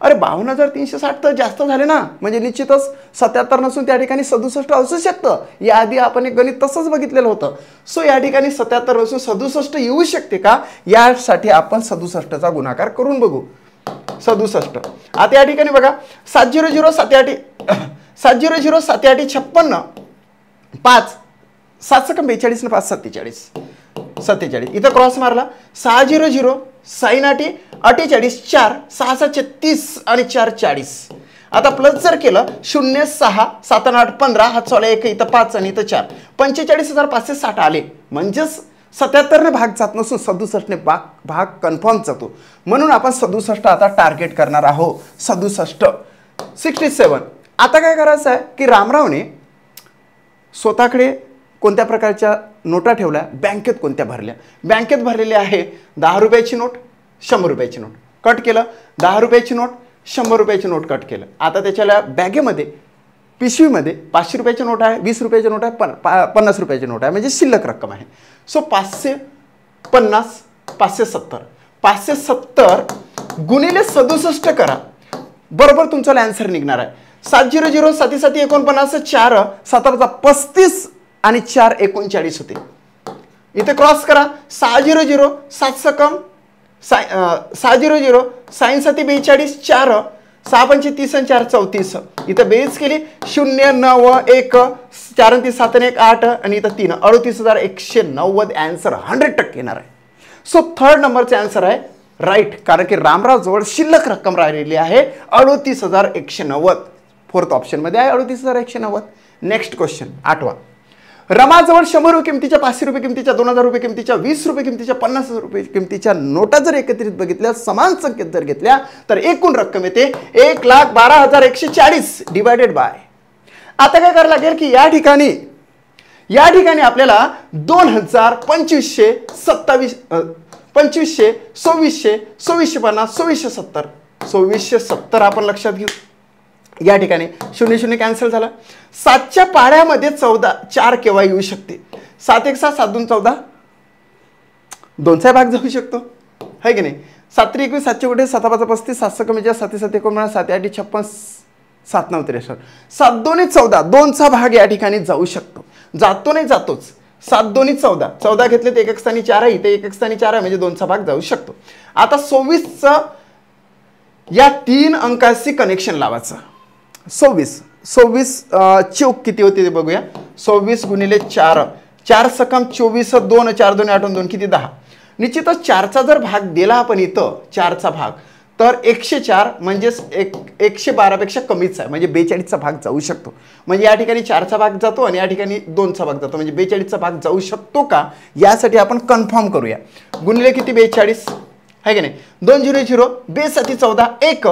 अरे 52,360 तर जास्त झाले ना, म्हणजे निश्चितच 77 नसून त्या ठिकाणी 67 असू शकतं. याआधी आपण एक गणित तसंच बघितलेलं होतं. सो या ठिकाणी 77 नसून 67 येऊ शकते का, यासाठी आपण 67चा गुणाकार करून बघू. 67. आता या ठिकाणी बघा 700 7 8 700 7 8 56 5 7 सकम 42 न 5 47 47. इथं क्रॉस मारला. 600 साइन 8 48 4 6 7 36 आणि 4 40. आता प्लस जर केलं 0 6 7 8 15 हात चौला 1 इथं 5 आणि इथं 4 45,560 आले. म्हणजेच 77 ने भाग जात नसून 67 ने भाग कन्फर्म जातो. म्हणून आपण 67 आता टार्गेट करणार आहोत. 67. आता काय करायचं आहे की रामरावने स्वतःकडे कोणत्या प्रकारच्या नोटा ठेवल्या, बँकेत कोणत्या भरल्या. बँकेत भरलेली आहे 10 रुपयाची नोट, 100 रुपयाची नोट, कट केलं. 10 रुपयाची नोट, 100 रुपयाची नोट कट केलं. आता त्याच्याला बॅगेमध्ये पिशवीमध्ये 500 रुपयाची नोट आहे, 20 रुपयाची नोट आहे, 50 रुपयाची नोट आहे, म्हणजे शिल्लक रक्कम आहे. सो 550 570 570 गुणिले 67 करा, बरोबर तुमचा आन्सर निघणार आहे. 700 7 7 49 4 17 35 आणि 4 39 होते. इथे क्रॉस करा. 600 7 सकम 600 साइन 7 42 4 6 5 30 आणि 4 34. इथं बेरीज केली 0 9 1 4 3 7 1 8 आणि इथं 3 38,190 आन्सर 100% येणार आहे. सो थर्ड नंबरचा आन्सर आहे राईट, कारण की रामराव जवळ शिल्लक रक्कम राहिलेली आहे 38,190. फोर्थ ऑप्शन मध्ये आहे 38,190. Next question 8वा. रमाजवळ 100 रुपये किमतीच्या, 500 रुपये किमतीच्या, 2000 रुपये किमतीच्या, 20 रुपये किमतीच्या, 50 रुपये किमतीच्या नोटा जर एकत्रित बघितल्या, समान संख्येत जर घेतल्या तर एकूण रक्कम येते 1,12,140 डिवायडेड बाय. आता काय करायला लागेल की या ठिकाणी आपल्याला 2000 2500 27 2500 2600 2650 2670 2670 आपण लक्षात घेऊ. या ठिकाणी 0 0 कॅन्सल झाला. 7च्या पाढ्यामध्ये 14 4 केव्हा येऊ शकते? 7 1 6 7 2 14 2चा भाग जाऊ शकतो है की नाही. 7 3 21 7 गुठे 7 5 35 7 6 कमी 7 7 49 7 8 56 7 9 63 7 2 14 2चा भाग या ठिकाणी जाऊ शकतो. जातो नाही जातोच. 7 2 14 14 घेतले तर एक स्थानी 4 आहे, इथे एक स्थानी 4 आहे म्हणजे 2चा भाग जाऊ शकतो. आता 24चं या 3 अंकाशी कनेक्शन लावायचं. 24 चौक किती होते ते बघूया. 24 गुणिले 4 4 सकम 24 2 4 2 8 2 किती 10. निश्चितच 4चा जर भाग दिला आपण इथं 4चा भाग तर 104 म्हणजे 112 पेक्षा कमीच आहे म्हणजे 42चा भाग जाऊ शकतो. म्हणजे या ठिकाणी 4चा भाग जातो आणि या ठिकाणी 2चा भाग जातो म्हणजे 42चा भाग जाऊ शकतो का यासाठी आपण कन्फर्म करूया. गुणिले किती 42 आहे की नाही. 2 0 0 2 7 14 1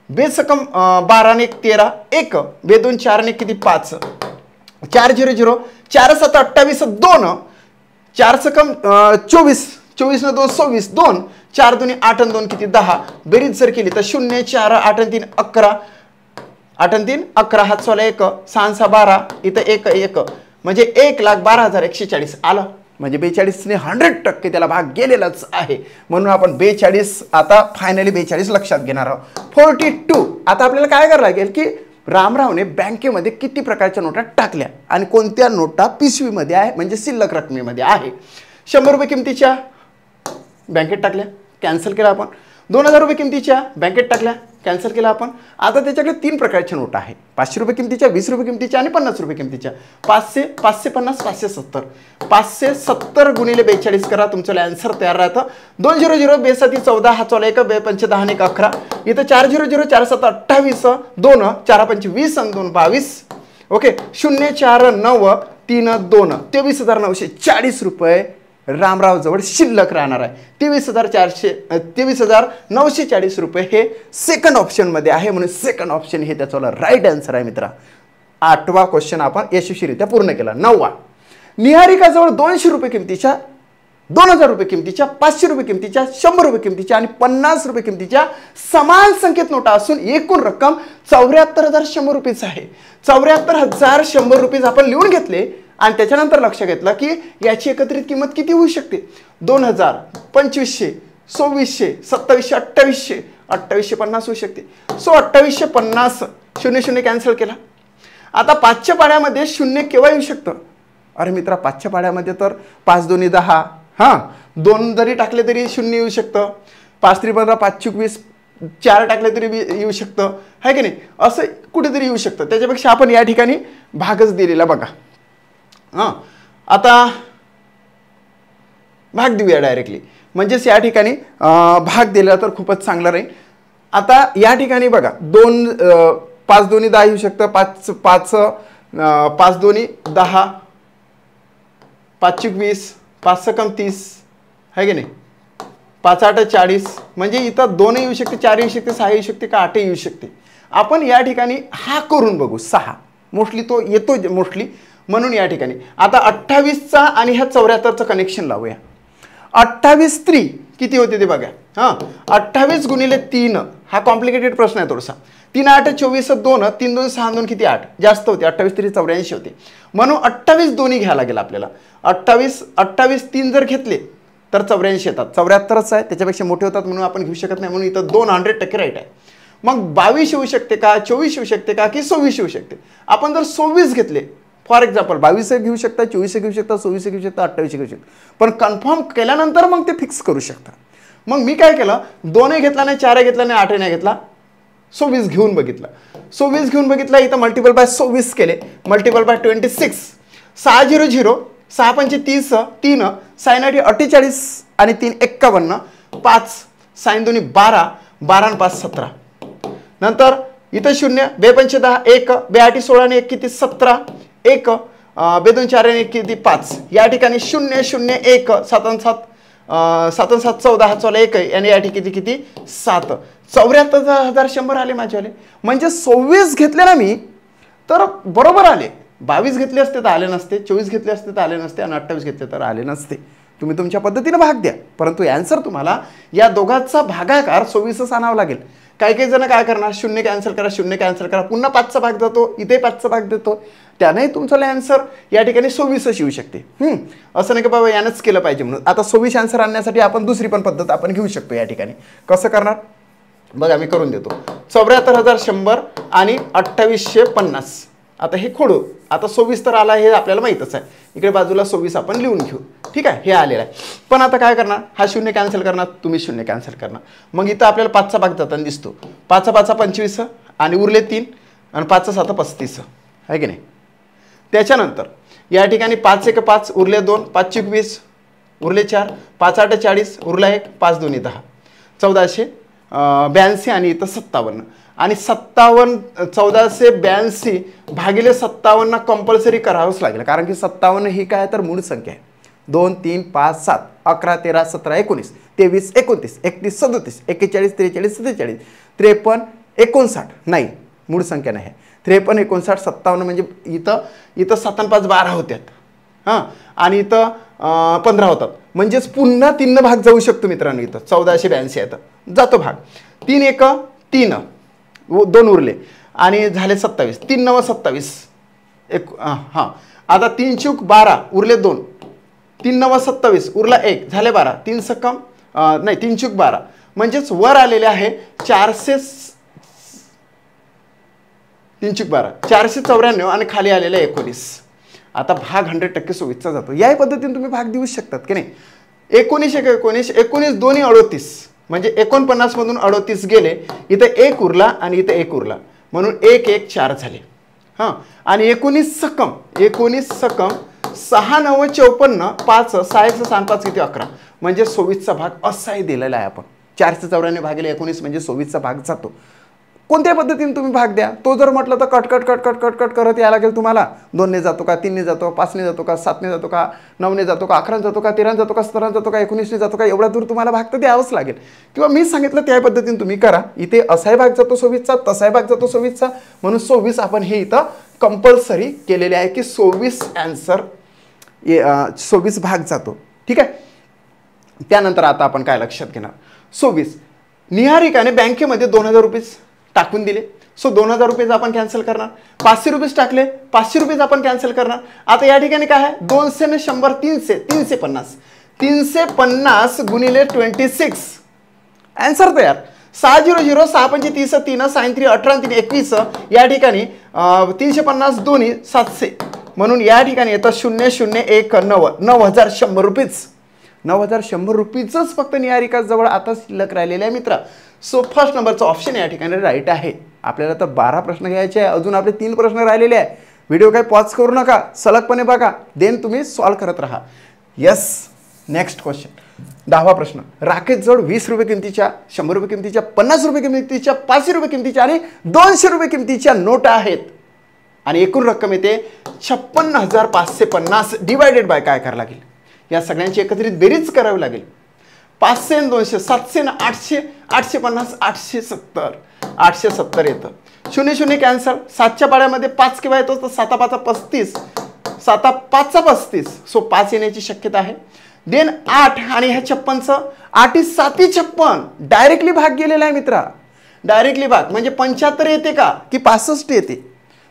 2 सकम 12 ने 1 13 1 2 2 4 ने किती 5 4 0 0 4 7 28 2 4 सकम 24 24 ने 2 26 2 4 2 8 2 किती 10 बेरीज जर केली तर 0 4 8 3 11 8 3 11 हात सोला 1 6 6 12 इथं 1 1 म्हणजे 1,12,140 आलं. म्हणजे 42 ने 100% त्याला भाग गेलेलाच आहे. म्हणून आपण 42 आता फायनली 42 लक्षात घेणार आहोत. 42 आता आपल्याला काय करायला लागेल की रामरावने बँकेमध्ये किती प्रकारच्या नोटा टाकल्या आणि कोणत्या नोटा पिशवीमध्ये आहे म्हणजे शिल्लक रकमेमध्ये आहे. 100 रुपये किमतीच्या बँकेत टाकल्या कॅन्सल केला आपण. 2000 रुपये किमतीच्या बँकेत टाकल्या कॅन्सल केला आपण. आता त्याच्याकडे 3 प्रकारच्या नोटा आहे. 500 रुपये किमतीच्या 20 रुपये किमतीच्या आणि 50 रुपये किमतीच्या. 500 550 570 570 गुणिले 42 करा तुमचं आन्सर तयार राहतं. 2 0 0 2 7 14 हा चोला 1 2 5 10 1 11 इथं 4 0 0 4 7 28 2 4 5 20 आणि 2 22 ओके 0 4 9 3 2 23,940 रुपये रामराव जवळ शिल्लक राहणार आहे. 23,940 रुपये हे सेकंड ऑप्शन मध्ये आहे म्हणून सेकंड ऑप्शन हे त्याचा राईट आन्सर आहे मित्रा. 8वा क्वेश्चन आपण यशस्वीरित्या पूर्ण केला. 9वा निहारिकाजवळ 200 रुपये किमतीच्या 2000 रुपये किमतीच्या 500 रुपये किमतीच्या 100 रुपये किमतीच्या आणि 50 रुपये किमतीच्या समान संख्येत नोटा असून एकूण रक्कम 74,100 रुपयेच आहे. 74,100 रुपये आपण लिहून घेतले आणि त्याच्यानंतर लक्ष घेतलं की याची एकत्रित किंमत किती होऊ शकते. 2000 2500 2600 2700 2800 2850 होऊ शकते. सो 2850 0 0 कॅन्सल केला. आता 5च्या पाढ्यामध्ये 0 केव्हा येऊ शकतं. अरे मित्रा 5च्या पाढ्यामध्ये तर 5 2 10 हां 2 जरी टाकले तरी 0 येऊ शकतं. 5 3 15 5 चूक 20 4 टाकले तरी येऊ शकतं है की नाही. असं कुठेतरी येऊ शकतं. त्याच्यापेक्षा आपण या ठिकाणी भागच दिलेला बघा. हां आता भाग देऊया डायरेक्टली म्हणजेच या ठिकाणी भाग दिला तर खूपच चांगलं राहील. आता या ठिकाणी बघा 2 5 2 10 येऊ शकतं. 5 5 5 2 10 5 चूक 20 5 सकम 30 है की नाही. 5 8 40 म्हणजे इथं 2 येऊ शकते 4 येऊ शकते 6 येऊ शकते का 8 येऊ शकते. आपण या ठिकाणी हा करून बघू 6 मोस्टली तो येतो मोस्टली म्हणून या ठिकाणी आता 28चा आणि ह्या 74चं कनेक्शन लावूया. 28 3 किती होते ते बघा. हां 28 गुणिले 3 हा कॉम्प्लिकेटेड प्रश्न आहे थोडासा. 3 8 24 2 3 2 6 2 किती 8 जास्त होते. 28 3 84 होते म्हणून 28 दोन्ही घ्यायला लागेल आपल्याला. 28 3 जर घेतले तर 84 येतात. 74च आहे त्याच्यापेक्षा मोठे होतात म्हणून आपण घेऊ शकत नाही म्हणून इथं 200% राईट आहे. मग 22 येऊ शकते का 24 येऊ शकते का की 26 येऊ शकते. आपण जर 26 घेतले फॉर एक्झाम्पल 22 घेऊ शकता 24 घेऊ शकता 26 घेऊ शकता 28 घेऊ शकता पण कन्फर्म केल्यानंतर मग ते फिक्स करू शकता. मग मी काय केलं 2 घेतला नाही 4 घेतला नाही 8 नाही घेतला 26 घेऊन बघितलं. 26 घेऊन बघितला इथं मल्टिपल बाय 26 केले मल्टिपल बाय 26 6 0 0 6 5 30 3 साइन 48 आणि 3 51 5 साइन 2 12 12 आणि 5 17 नंतर इथं 0 2 5 10 1 2 8 16 आणि 1 किती 17 1 2 2 4 आणि 1 किती 5 या ठिकाणी 0 0 1 7 7 7 7 14 हा चला 1 आणि या ठिकाणी किती 7 74,100 आले माझेवाले. म्हणजे 26 घेतले ना मी तर बरोबर आले. 22 घेतले असते तर आले नसते 24 घेतले असते तर आले नसते आणि 28 घेतले तर आले नसते. तुम्ही तुमच्या पद्धतीने भाग द्या परंतु आन्सर तुम्हाला या दोघांचा भागाकार 26च आणावा लागेल काही काही जण काय करणार, शून्य कॅन्सल करा, शून्य कॅन्सल करा, पुन्हा 5चा भाग जातो, इथे 5चा भाग देतो, त्यानेही तुमचं आन्सर या ठिकाणी 26च येऊ शकते. असं नाही की बाबा यानंच केलं पाहिजे म्हणून. आता 26 आन्सर आणण्यासाठी आपण दुसरी पण पद्धत आपण घेऊ शकतो या ठिकाणी. कसं करणार बघा, मी करून देतो. 74,100 आणि 2850. आता हे खोडू. आता 26 तर आला हे आपल्याला माहीतच आहे. इकडे बाजूला 26 आपण लिहून घेऊ. ठीक आहे, हे आलेलं आहे. पण आता काय करणार, हा शून्य कॅन्सल करणार, तुम्ही शून्य कॅन्सल करणार. मग इथं आपल्याला 5चा भाग जाताना दिसतो. 5चा 5 25 आणि उरले 3 आणि 5चा 7 35 आहे की नाही. त्याच्यानंतर या ठिकाणी 5 1 5 उरले 2, 5 20 उरले 4, 5 8 40 उरला 1, 5 2 10, 1482 आणि इथं 57 आणि 1482 भागिले 57 कंपल्सरी करावंच लागेल. कारण की 57 ही काय तर मूळ संख्या आहे. 2 3 5 7 11 13 17 19 23 29 31 37 41 43 47 53 59 नाही, मूळ संख्या नाही. 53 59 57 म्हणजे इथं 7 5 12 होत्यात. हां, आणि इथं 15 होतात. म्हणजेच पुन्हा 3 भाग जाऊ शकतो मित्रांनो. इथं 1482 येतं, जातो भाग. 3 1 3 2 उरले आणि झाले 27. 3 9 27 हां. आता 3 चूक 12 उरले 2, 3 9 27 उरला 1 झाले 12. 3 सकम नाही 3 चूक 12 म्हणजेच वर आलेले आहे 494 आणि खाली आलेले 19. आता भाग 100% 24चा जातो. याही पद्धतीने तुम्ही भाग देऊ शकतात की नाही. 19 19 19 दोन्ही 38 म्हणजे 49 मधून 38 गेले. इथं 1 उरला आणि इथं 1 उरला म्हणून 1 1 4 झाले. हां, आणि 19 सकम 6 9 54 5 6 1 6 5 किती 11 म्हणजे 24चा भाग असाही दिलेला आहे आपण. 494 भागिले 19 म्हणजे 24चा भाग जातो. कोणत्या पद्धतीने तुम्ही भाग द्या. तो जर म्हटलं तर cut cut cut cut cut cut करत यायला लागेल तुम्हाला. 2 ने जातो का, 3 ने जातो, 5 ने जातो का, 7 ने जातो का, 9 ने जातो का, 11 ने जातो का, 13 ने जातो का, 17 ने जातो का, 19 ने जातो का, एवढा दूर तुम्हाला भाग तर द्यावंच लागेल. किंवा मी सांगितलं त्या पद्धतीने तुम्ही करा. इथे असाही भाग जातो 24चा, तसाही भाग जातो 24चा म्हणून 24 आपण हे इथं कंपल्सरी केलेले आहे की 24 आन्सर 24 भाग जातो. ठीक आहे. त्यानंतर आता आपण काय लक्षात घेणार, 24 निहारिकाने बँकेमध्ये 2000 रुपये टाकून दिले. सो 2000 रुपये आपण कॅन्सल करणार. 500 रुपये टाकले, 500 रुपये आपण कॅन्सल करणार. आता या ठिकाणी काय आहे, 200 ने 100 300 350 350 गुणिले 26 आन्सर तयार. 6 0 0 6 5 30 3 साइन 3 18 3 21 या ठिकाणी 350 दोन्ही 700 म्हणून या ठिकाणी येतं 0 0 1 9 9100 रुपीज. 9100 रुपीजच फक्त निहारिका जवळ आता शिल्लक राहिलेले आहे मित्रा. सो फर्स्ट नंबरचा ऑप्शन या ठिकाणी राईट आहे. आपल्याला तर 12 प्रश्न घ्यायचे आहे, अजून आपले 3 प्रश्न राहिलेले आहे. व्हिडिओ काही पॉज करू नका, सलगपणे बघा, देन तुम्ही सॉल्व करत राहा. यस, नेक्स्ट क्वेश्चन 10वा प्रश्न. राकेश जवळ 20 रुपये किमतीच्या, 100 रुपये किमतीच्या, 50 रुपये किमतीच्या, 500 रुपये किमतीच्या आणि 200 रुपये किमतीच्या नोटा आहेत आणि एकूण रक्कम येते 56,550 डिवायडेड बाय काय करावं लागेल, या सगळ्यांची एकत्रित बेरीज करावी लागेल. 500 आणि 200 700 आणि 800 850 870 870 येतं. 0 0 कॅन्सल. 7च्या पाड्यामध्ये 5 किंवा येतो तर 7 5 35 7 5 35 सो 5 येण्याची शक्यता आहे. देन 8 आणि ह्या 56चं 8 7 56 डायरेक्टली भाग गेलेला आहे मित्रा. डायरेक्टली भाग म्हणजे 75 येते का की 65 येते,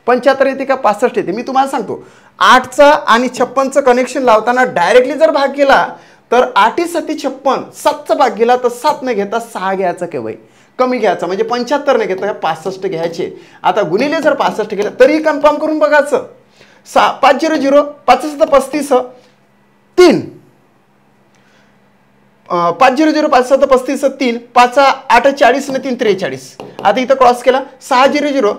75 येते का 65 येते. मी तुम्हाला सांगतो 8चा आणि 56चं कनेक्शन लावताना डायरेक्टली जर भाग गेला तर 8 7 56 7चा भाग गेला तर 7 न घेता 6 घ्यायचा केवळ कमी घ्यायचा म्हणजे 75 न घेता 65 घ्यायचे. आता गुणिले जर 65 केलं तरी कन्फर्म करून बघायचं. 5 0 0 5 7 35 3 5 0 0 5 7 35 3 5 8 40 ने 3 43. आता इथं क्रॉस केला 6 0 0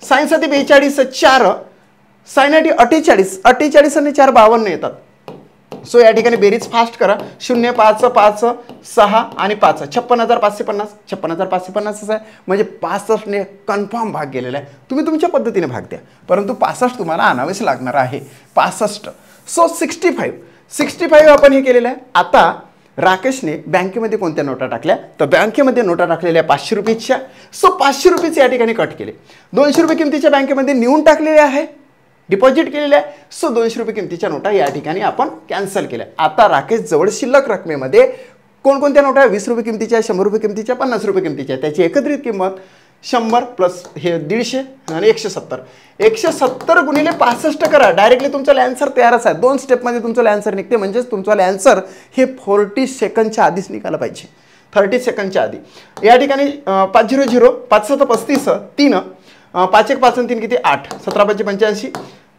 साइन 7 42 4 साइन 8 48 48 आणि 4 52 येतात. सो या ठिकाणी बेरीज फास्ट करा. 0 5 5 6 आणि 5 56,550 56,550 आहे म्हणजे 65 ने कन्फर्म भाग गेलेला आहे. तुम्ही तुमच्या पद्धतीने भाग द्या परंतु 65 तुम्हाला आणावेच लागणार आहे. 65 सो 65 आपण हे केलेलं आहे. आता राकेशने बँकेमध्ये कोणत्या नोटा टाकल्या तर बँकेमध्ये नोटा टाकलेल्या 500 रुपयाच्या. सो 500 रुपयाचे या ठिकाणी कट केले. 200 रुपये किमतीच्या बँकेमध्ये नेऊन टाकलेले आहे, डिपॉझिट केलेले आहे. सो 200 रुपये किमतीच्या नोटा या ठिकाणी आपण कॅन्सल केल्या. आता राकेश जवळ शिल्लक रकमेमध्ये कोणकोणत्या नोटा आहे? 20 रुपये किमतीच्या, 100 रुपये किमतीच्या, 50 रुपये किमतीच्या. त्याची एकत्रित किंमत 100 प्लस हे 150 आणि 170. 170 गुणिले 65 करा. डायरेक्टली तुमचा लॅन्सर तयारच आहे. 2 स्टेपमध्ये तुमचं लॅन्सर निघते. म्हणजेच तुमचं लॅन्सर हे 40 सेकंडच्या आधीच निघालं पाहिजे. 30 सेकंडच्या आधी. या ठिकाणी 500, 5 7 35, 3, 5 1 5 3 किती 8, 17 5 85.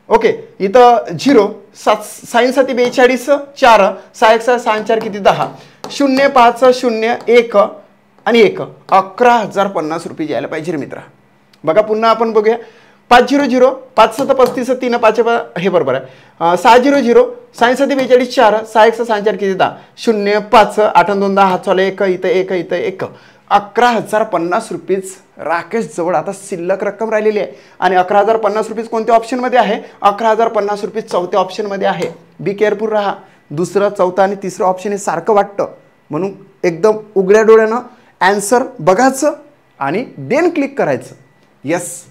ओके, इथं 0, 7 7 42, 4, 6 1 6 6 4 किती 10, 0 5 0 1 आणि 1, 11,050 रुपये यायला पाहिजे रे मित्रा. बघा पुन्हा आपण बघूया. 500, 5 7 35, 3 5 हे बरोबर आहे. 600, 6 7 42, 4, 6 1 6 4 किती 10, 0 5 8 2 10 हात चालू 1 इथं 1 इथं 1, 11,050 रुपीज राकेश जवळ आता शिल्लक रक्कम राहिलेली आहे. आणि 11,050 रुपीज कोणत्या ऑप्शनमध्ये आहे? 11,050 रुपीज चौथ्या ऑप्शनमध्ये आहे. बी केअरफुल राहा. दुसरं, चौथा आणि तिसरं ऑप्शन हे सारखं वाटतं, म्हणून एकदम उघड्या डोळ्यानं ॲन्सर बघायचं आणि देन क्लिक करायचं. येस,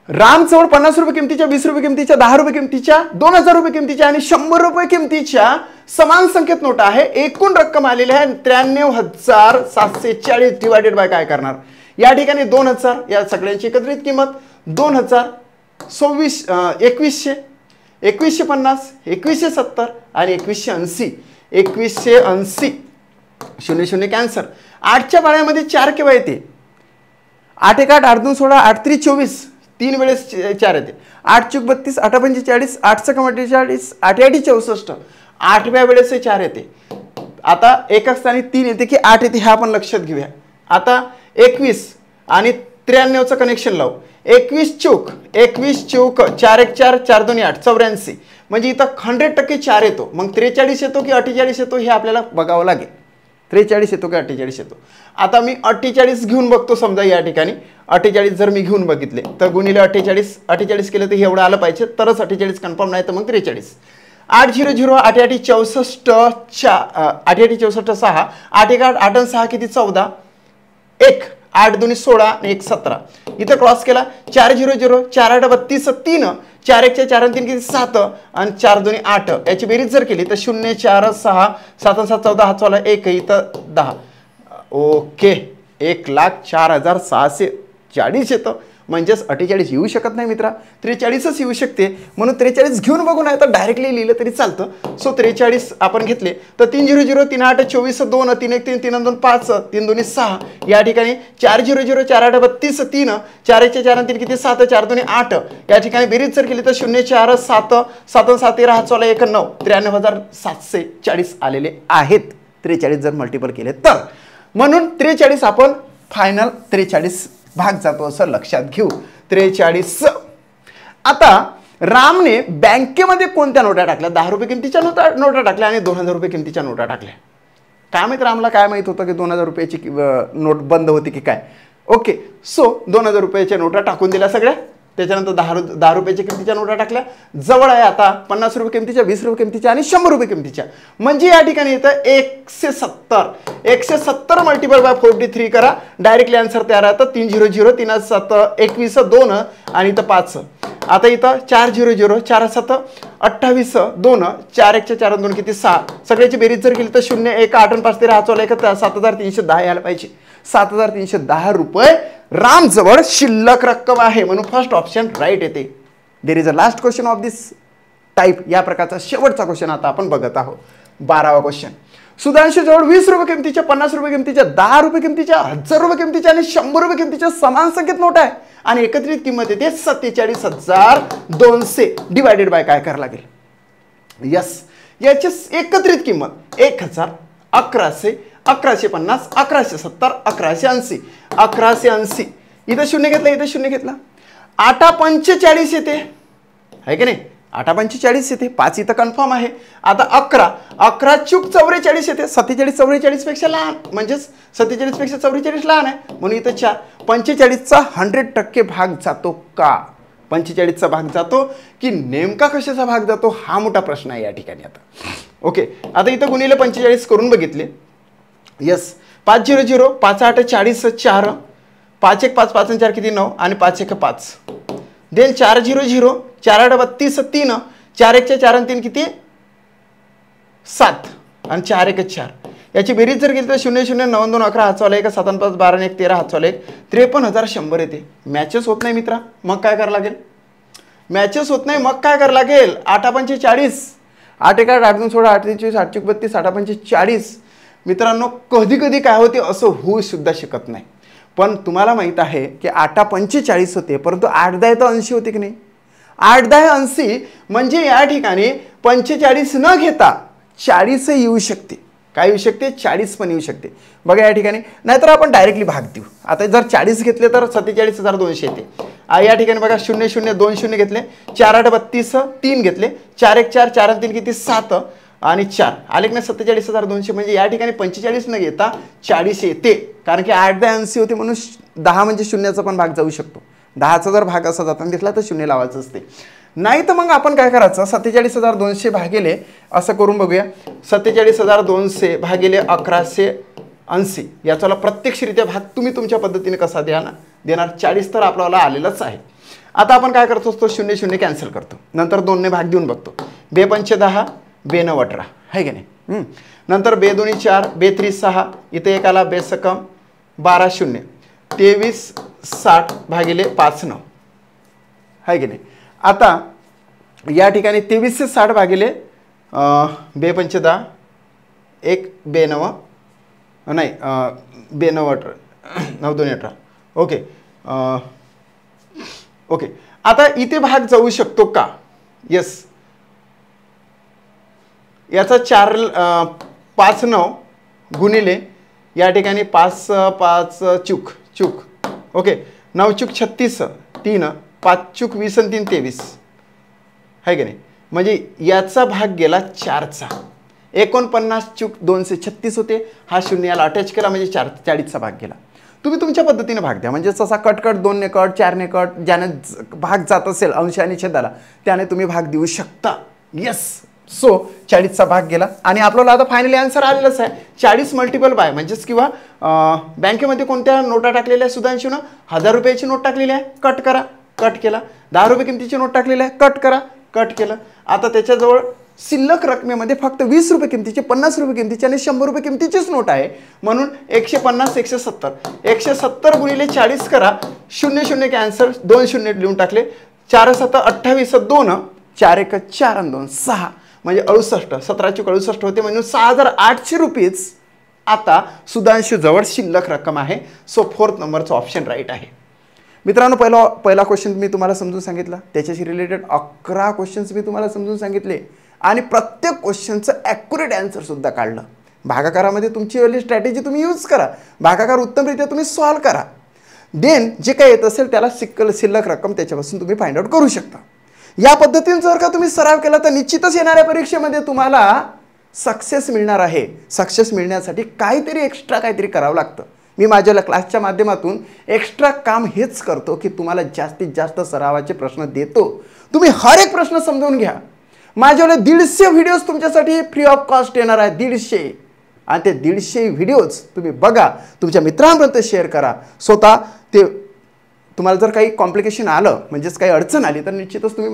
रामजवळ 50 रुपये किमतीच्या, 20 रुपये किमतीच्या, 10 रुपये किमतीच्या, 2,000 रुपये किमतीच्या आणि 100 रुपये किमतीच्या समान संख्येत नोटा आहे. एकूण रक्कम आलेली आहे 93,740 डिवायडेड बाय काय करणार? या ठिकाणी 2,000, या सगळ्यांची एकत्रित किंमत 2,000, 2100, 2150, 2170 आणि 2180. 2180 0 0 कॅन्सर. 8च्या पाड्यामध्ये 4 केव्हा येते? 8 1 8 8 2 16 8 3 24, 3 वेळेस 4 येते. 8 चूक 32, 8 पंचे 40, 8 च 48, 8 8 64, 8व्या वेळेस 4 येते. आता एका स्थानी 3 येते की 8 येते हे आपण लक्षात घेऊया. आता 21 आणि 93चं कनेक्शन लावू. 21 चूक 4 1 4 4 2 8 84, म्हणजे इथं 100% 4 येतो. मग 43 येतो की 48 येतो हे आपल्याला बघावं लागेल. 43 येतो की 48 येतो. आता मी 48 घेऊन बघतो. समजा या ठिकाणी 48 जर मी घेऊन बघितले तर गुणिले 48 केलं तर हे एवढं आलं पाहिजे, तरच 48 कन्फर्म, नाही तर मग 43. 800 8 8 64 8 8 64 6 8 1 8 8 6 किती 14, 1 8 2 16 आणि 1 17. इथं क्रॉस केला. 400 4 8 32, 3 4 1 4 3 किती 7 आणि 4 2 8. याची बेरीज जर केली तर 0 4 6 7 7 14 हात चालू 1 इथं 10. ओके, 1,04,640 येतं. म्हणजेच 48 येऊ शकत नाही मित्रा, 43च येऊ शकते. म्हणून 43 घेऊन बघू, नाही तर डायरेक्टली लिहिलं तरी चालतं. सो 43 आपण घेतले तर 300 3 8 24 2 3 1 3 3 2 5 3 2 6. या ठिकाणी 400 4 8 32, 3 4 1 4 3 किती 7 4 2 8. या ठिकाणी बेरीज जर केली तर 0 4 7 7 7 13 हात चालू 1 9, 93,740 आलेले आहेत. 43 जर मल्टिपल केले तर. म्हणून 43 आपण फायनल 43 भाग जातो असं लक्षात घेऊ. 43. आता रामने बँकेमध्ये कोणत्या नोटा टाकल्या? 10 रुपये किमतीच्या नोटा टाकल्या आणि 2,000 रुपये किमतीच्या नोटा टाकल्या. काय माहित रामला काय माहित होतं की 2,000 रुपयाची नोट बंद होती की काय? ओके, सो 2,000 रुपयाच्या नोटा टाकून दिल्या सगळ्या. त्याच्यानंतर 10 रुपयाच्या किमतीच्या नोटा टाकल्या. जवळ आहे आता 50 रुपये किमतीच्या, 20 रुपये किमतीच्या आणि 100 रुपये किमतीच्या. म्हणजे या ठिकाणी येतं 170. 170 मल्टिपल बाय 43 करा. डायरेक्टली आन्सर तयार आहे. 300 3 7 21 2 आणि इथं 5. आता इथं 400 4 7 28 2 4 1 4 2 किती 6. सगळ्याची बेरीज जर केली तर 0 1 8 5 13 हात चालू 1 7,310 यायला पाहिजे. 7,310 रुपये रामजवळ शिल्लक रक्कम आहे. म्हणून फर्स्ट ऑप्शन राईट येते. There is a last question of this type. या प्रकारचा शेवटचा क्वेश्चन आता आपण बघत आहोत. 12वा क्वेश्चन. सुधांशू जवळ 20 रुपये किमतीच्या, 50 रुपये किमतीच्या, 10 रुपये किमतीच्या, 1,000 रुपये किमतीच्या आणि 100 रुपये किमतीच्या समान संख्येत नोट आहे. आणि एकत्रित किंमत येते 47,200 डिवायडेड बाय काय करावं लागेल? यस, याची एकत्रित किंमत 1,000, 1100, 1150, 1170, 1180. 1180 इथं 0 घेतला, इथं 0 घेतला. 8 45 येते आहे की नाही? 8 45 येते. 5 इथं कन्फर्म आहे. आता 11 चूक 44 येते. 47 44 पेक्षा लहान, म्हणजेच 47 पेक्षा 44 लहान आहे. म्हणून इथं 4. 45चा 100% भाग जातो का? 45चा भाग जातो की नेमका कशाचा भाग जातो हा मोठा प्रश्न आहे या ठिकाणी. आता ओके, आता इथं गुणिले 45 करून बघितले. यस, 500 5 8 40 4 5 1 5 5 4 किती 9 आणि 5 1 5. देन 400 4 8 32 3 4 1 4 3 किती 7 आणि 4 1 4. याची बेरीज जर केली तर 0 0 9 2 11 हातचा आला 1 7 5 12 1 13 हातचा आला 1 53,100 येते. मॅचेस होत नाही मित्रा, मग काय करावं लागेल? मॅचेस होत नाही मग काय करावं लागेल? 8 5 40, 8 1 8 2 16 8 3 24 8 32 8 5 40. मित्रांनो कधी कधी काय होते असं होऊ सुद्धा शकत नाही, पण तुम्हाला माहित आहे की 8 5 40 होते, परंतु 8 10 तर 80 होते की नाही? 8 10 80 म्हणजे या ठिकाणी 45 न घेता 40 येऊ शकते. काय येऊ शकते? 40 पण येऊ शकते. बघा या ठिकाणी, नाहीतर आपण डायरेक्टली भाग देऊ. आता जर 40 घेतले तर 47,200 येते. या ठिकाणी बघा 0 0 2 0 घेतले, 4 8 32 3 घेतले, 4 1 4 4 3 किती 7 आणि 4 आले की नाही 47,200. म्हणजे या ठिकाणी 45 न घेता 40 येते, कारण की 8 10 80 होते म्हणून 10 म्हणजे शून्याचा पण भाग जाऊ शकतो. 10चा जर भाग असा जाताना दिसला तर 0 लावायचं असते. नाही तर मग आपण काय करायचं? 47,200 भागिले असं करून बघूया. 47,200 भागिले 1180 याचा प्रत्यक्षरित्या भाग तुम्ही तुमच्या पद्धतीने कसा देणार? 40 तर आपल्याला आलेलंच आहे. आता आपण काय करतो? 0 0 कॅन्सल करतो, नंतर 2 ने भाग देऊन बघतो. 2 5 10 2 9 18 आहे की नाही? नंतर 2 2 4 2 3 6 इथे एक आला 2 सकम 12 0 23 60 भागिले 5 9 आहे की नाही? आता या ठिकाणी 23 से 60 भागिले 2 5 10 1 2 9 नाही 2 9 18 9 2 18 ओके. ओके आता इथे भाग जाऊ शकतो का? यस. याचा 4 5 9 गुणिले या ठिकाणी 5 5 चूक ओके 9 चूक 36 3 5 चूक 20 आणि 3 23 आहे की नाही? म्हणजे याचा भाग गेला 4चा. 49 चूक 236 होते, हा 0 याला अटॅच केला म्हणजे 40चा भाग गेला. तुम्ही तुमच्या पद्धतीने भाग द्या, म्हणजे जसा कट 2 ने कट 4 ने कट ज्याने भाग जात असेल अंश आणि छेदाला त्याने तुम्ही भाग देऊ शकता. येस. सो 40चा भाग गेला आणि आपल्याला आता फायनली आन्सर आलेलाच आहे. 40 मल्टिपल बाय म्हणजेच किंवा बँकेमध्ये कोणत्या नोटा टाकलेल्या आहे सुधांशून? 1000 रुपयाची नोट टाकलेली आहे, कट करा, कट केला. 10 रुपये किमतीची नोट टाकलेली आहे, कट करा, कट केलं. आता त्याच्याजवळ शिल्लक रकमेमध्ये फक्त 20 रुपये किमतीची, 50 रुपये किमतीची आणि 100 रुपये किमतीचीच नोट आहे, म्हणून 150 170 170 गुणिले 40 करा. 0 0 कॅन्सल, 2 0 लिहून टाकले. 4 7 28 2 4 1 4 आणि 2 6 म्हणजे 68 17 चूक 68 होते, म्हणून 6,800 रुपीज आता सुधांशू जवळ शिल्लक रक्कम आहे. सो 4th नंबरचा ऑप्शन राईट आहे. मित्रांनो पहिला क्वेश्चन मी तुम्हाला समजून सांगितला, त्याच्याशी रिलेटेड 11 क्वेश्चन्स मी तुम्हाला समजून सांगितले आणि प्रत्येक क्वेश्चनचं ॲक्युरेट आन्सर सुद्धा काढलं. भागाकारामध्ये तुमची वाली स्ट्रॅटेजी तुम्ही यूज करा, भागाकार उत्तमरित्या तुम्ही सॉल्व करा. देन जे काही येत असेल त्याला शिल्लक रक्कम त्याच्यापासून तुम्ही फाइंड आउट करू शकता. या पद्धतीने जर का तुम्ही सराव केला तर निश्चितच येणाऱ्या परीक्षेमध्ये तुम्हाला सक्सेस मिळणार आहे. सक्सेस मिळण्यासाठी काहीतरी एक्स्ट्रा काहीतरी करावं लागतं. मी माझ्या क्लासच्या माध्यमातून एक्स्ट्रा काम हेच करतो की तुम्हाला जास्तीत जास्त सरावाचे प्रश्न देतो. तुम्ही हर एक प्रश्न समजून घ्या. माझ्याकडे 150 व्हिडिओज तुमच्यासाठी फ्री ऑफ कॉस्ट येणार आहे, 150. आणि ते 150 व्हिडिओज तुम्ही बघा, तुमच्या मित्रांपर्यंत शेअर करा. स्वतः ते तुम्हाला जर काही कॉम्प्लिकेशन आलं म्हणजेच काही अडचण आली तर निश्चितच तुम्ही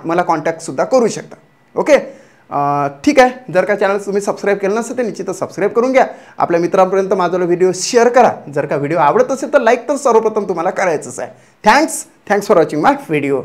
मला कॉन्टॅक्टसुद्धा करू शकता. ओके ठीक आहे. जर का चॅनल तुम्ही सबस्क्राईब केलं नसेल तर निश्चितच सबस्क्राईब करून घ्या. आपल्या मित्रांपर्यंत माझा व्हिडिओ शेअर करा. जर का व्हिडिओ आवडत असेल तर लाईक तर सर्वप्रथम तुम्हाला करायचंच आहे. Thanks for watching my video.